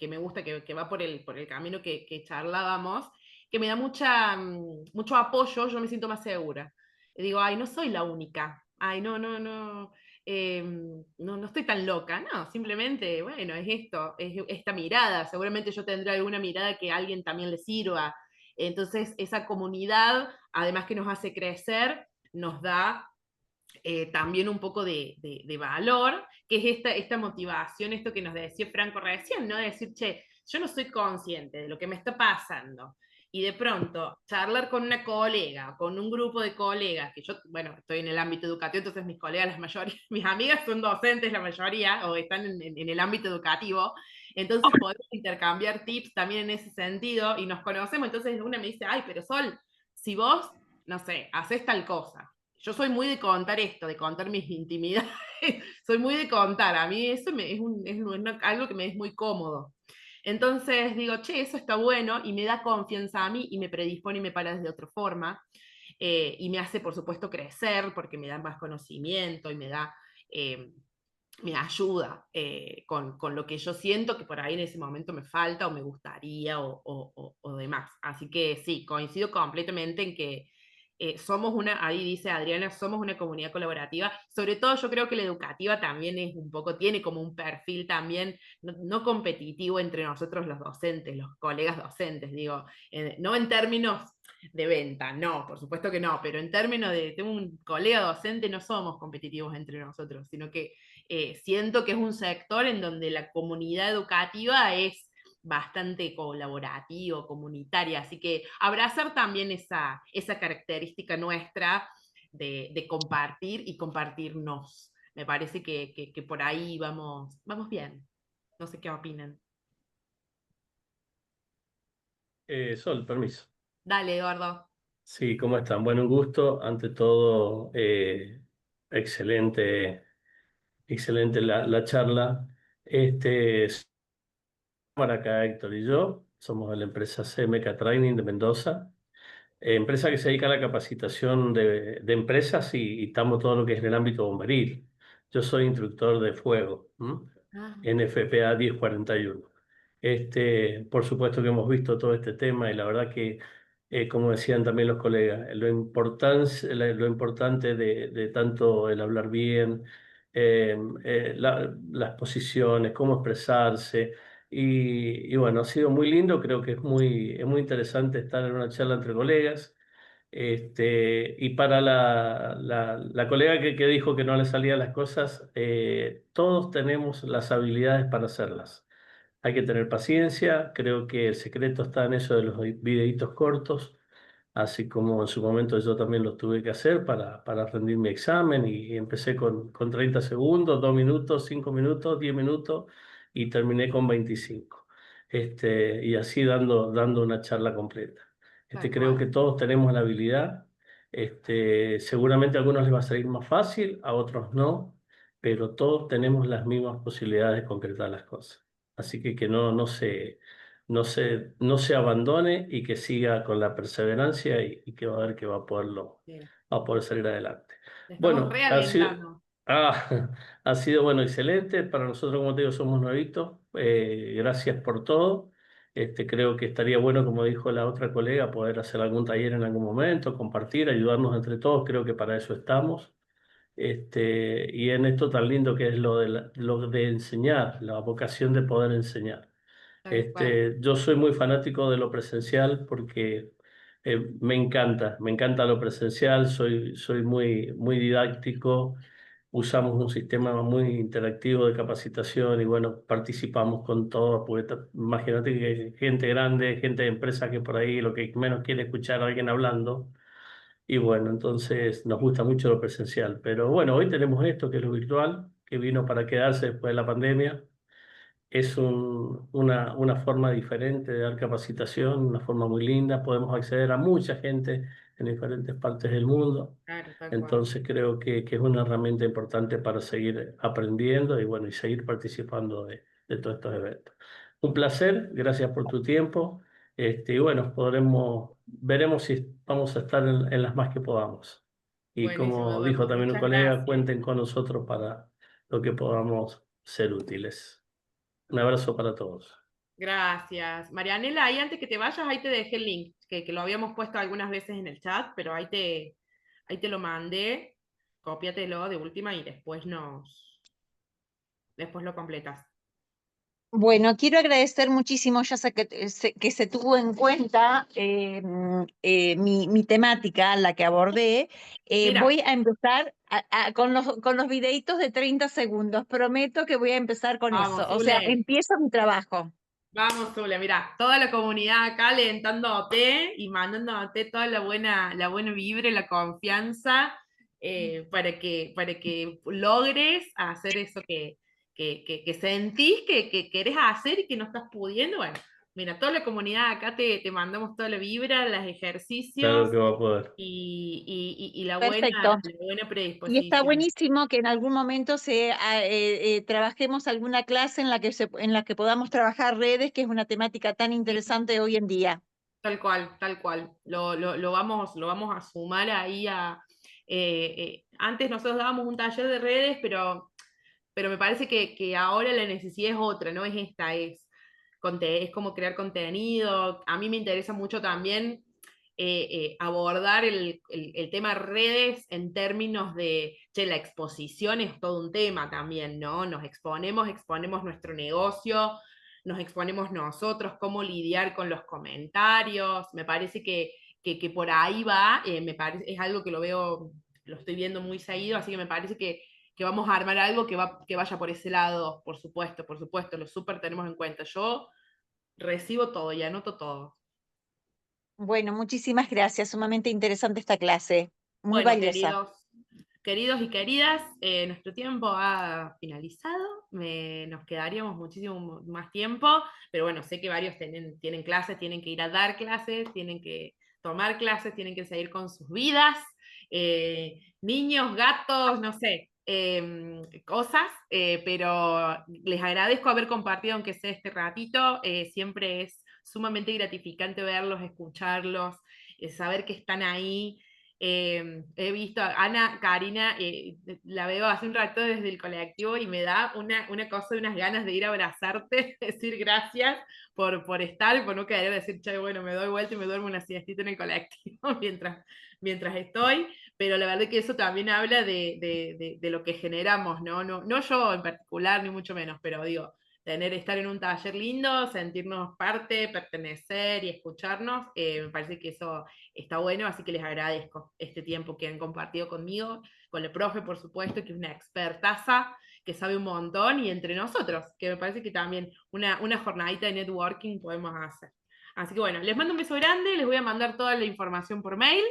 me gusta, que va por el camino que charlábamos, que me da mucho apoyo, yo me siento más segura. Y digo, ay, no soy la única, ay, no estoy tan loca, no, simplemente, bueno, es esto, es esta mirada, seguramente yo tendré alguna mirada que a alguien también le sirva. Entonces, esa comunidad, además que nos hace crecer, nos da también un poco de valor, que es esta motivación, esto que nos decía Franco recién, ¿no? De decir, che, yo no soy consciente de lo que me está pasando. Y de pronto, charlar con una colega, con un grupo de colegas, que yo, bueno, estoy en el ámbito educativo, entonces mis colegas, la mayoría, mis amigas son docentes, la mayoría, o están en el ámbito educativo, entonces podemos intercambiar tips también en ese sentido, y nos conocemos, entonces una me dice, ay, pero Sol, si vos, no sé, haces tal cosa, yo soy muy de contar esto, de contar mis intimidades, soy muy de contar, a mí eso algo que me es muy cómodo. Entonces digo, che, eso está bueno y me da confianza a mí y me predispone y me para de otra forma. Y me hace, por supuesto, crecer porque me da más conocimiento y me da, eh, me ayuda con lo que yo siento que por ahí en ese momento me falta o me gustaría o demás. Así que sí, coincido completamente en que somos una, ahí dice Adriana, somos una comunidad colaborativa. Sobre todo yo creo que la educativa también es un poco, tiene como un perfil también no competitivo entre nosotros los docentes, los colegas docentes, digo, no en términos de venta, no, por supuesto que no, pero en términos de, tengo un colega docente, no somos competitivos entre nosotros, sino que siento que es un sector en donde la comunidad educativa es bastante colaborativo, comunitaria, así que abrazar también esa característica nuestra de compartir y compartirnos. Me parece que por ahí vamos bien. No sé qué opinan. Sol, permiso. Dale, Eduardo. Sí, ¿cómo están? Bueno, un gusto. Ante todo, excelente, excelente la charla. Para acá, Héctor y yo, somos de la empresa CMK Training de Mendoza, empresa que se dedica a la capacitación de empresas y estamos todo lo que es en el ámbito bomberil. Yo soy instructor de fuego, Ah, NFPA 1041. Por supuesto que hemos visto todo este tema y la verdad que, como decían también los colegas, lo importante de tanto el hablar bien, las posiciones, cómo expresarse. Y bueno, ha sido muy lindo, creo que es muy interesante estar en una charla entre colegas. Y para la colega que dijo que no le salían las cosas, todos tenemos las habilidades para hacerlas. Hay que tener paciencia, creo que el secreto está en eso de los videitos cortos, así como en su momento yo también lo tuve que hacer para rendir mi examen y empecé con 30 segundos, 2 minutos, 5 minutos, 10 minutos y terminé con 25. Y así dando una charla completa. tal Creo cual. que todos tenemos la habilidad. Seguramente a algunos les va a salir más fácil, a otros no, pero todos tenemos las mismas posibilidades de concretar las cosas. Así que no se abandone y que siga con la perseverancia y que va a ver que Sí. va a poder salir adelante. Te estamos Bueno, realentando. ah, ha sido bueno, excelente. Para nosotros, como te digo, somos nuevitos. Gracias por todo. Creo que estaría bueno, como dijo la otra colega, poder hacer algún taller en algún momento, compartir, ayudarnos entre todos. Creo que para eso estamos. Y en esto tan lindo que es lo de enseñar, la vocación de poder enseñar. Tal cual. Yo soy muy fanático de lo presencial porque me encanta lo presencial, soy muy didáctico, usamos un sistema muy interactivo de capacitación y bueno, participamos con todo, porque imagínate que hay gente grande, gente de empresa que por ahí lo que menos quiere escuchar a alguien hablando. Y bueno, entonces nos gusta mucho lo presencial. Pero bueno, hoy tenemos esto que es lo virtual, que vino para quedarse después de la pandemia. Es una forma diferente de dar capacitación, una forma muy linda. Podemos acceder a mucha gente en diferentes partes del mundo. Claro, tal cual. Entonces creo que es una herramienta importante para seguir aprendiendo y bueno, y seguir participando de todos estos eventos. Un placer, gracias por tu tiempo. Y bueno, veremos si vamos a estar en las más que podamos. Y Buenísimo, como dijo Eduardo. también un Muchas colega, gracias. cuenten con nosotros para lo que podamos ser útiles. Un abrazo para todos. Gracias. Marianela, ahí antes que te vayas, ahí te dejé el link, que lo habíamos puesto algunas veces en el chat, pero ahí te lo mandé. Cópiatelo de última y después lo completas. Bueno, quiero agradecer muchísimo, ya sé que se tuvo en cuenta mi temática, la que abordé. Mira, Voy a empezar con los videitos de 30 segundos. Prometo que voy a empezar con eso. vamos, O sea, Zule. empiezo mi trabajo. Vamos, Zule. Mira, toda la comunidad acá alentándote y mandándote toda la buena vibra y la confianza para que logres hacer eso que sentís que querés hacer y que no estás pudiendo. Bueno, mira, toda la comunidad acá te mandamos toda la vibra, los Claro ejercicios que va a poder. y Perfecto. la buena Y está predisposición. buenísimo que en algún momento trabajemos alguna clase en la que podamos trabajar redes, que es una temática tan interesante hoy en día. Tal cual, tal cual. Lo vamos a sumar ahí a... antes nosotros dábamos un taller de redes, pero pero me parece que ahora la necesidad es otra, no es esta, es como crear contenido. A mí me interesa mucho también abordar el tema redes en términos de, che, la exposición es todo un tema también, ¿no? Nos exponemos nuestro negocio, nos exponemos nosotros, cómo lidiar con los comentarios. Me parece que por ahí va, es algo que lo estoy viendo muy seguido, así que me parece que vamos a armar algo que vaya por ese lado, por supuesto, lo súper tenemos en cuenta. Yo recibo todo y anoto todo. Bueno, muchísimas gracias, sumamente interesante esta clase, muy Bueno, valiosa. queridos y queridas, nuestro tiempo ha finalizado, nos quedaríamos muchísimo más tiempo, pero bueno, sé que varios tienen clases, tienen que ir a dar clases, tienen que tomar clases, tienen que seguir con sus vidas, niños, gatos, no sé, cosas, pero les agradezco haber compartido aunque sea este ratito, siempre es sumamente gratificante verlos, escucharlos, saber que están ahí. He visto a Ana, Karina, la veo hace un rato desde el colectivo y me da una cosa, unas ganas de ir a abrazarte, decir gracias por estar, por no querer decir, che, bueno, me doy vuelta y me duermo una siestita en el colectivo mientras estoy, pero la verdad que eso también habla de lo que generamos, ¿no? No yo en particular, ni mucho menos, pero digo, estar en un taller lindo, sentirnos parte, pertenecer y escucharnos, me parece que eso está bueno, así que les agradezco este tiempo que han compartido conmigo, con el profe, por supuesto, que es una expertaza, que sabe un montón, y entre nosotros, que me parece que también una jornadita de networking podemos hacer. Así que bueno, les mando un beso grande, les voy a mandar toda la información por mail,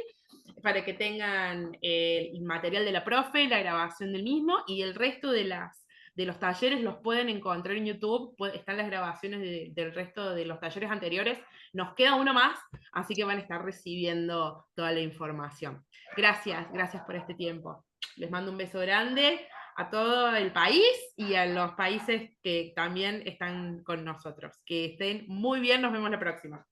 para que tengan el material de la profe, la grabación del mismo, y el resto de los talleres los pueden encontrar en YouTube, están las grabaciones del resto de los talleres anteriores, nos queda uno más, así que van a estar recibiendo toda la información. Gracias por este tiempo. Les mando un beso grande a todo el país y a los países que también están con nosotros. Que estén muy bien, nos vemos la próxima.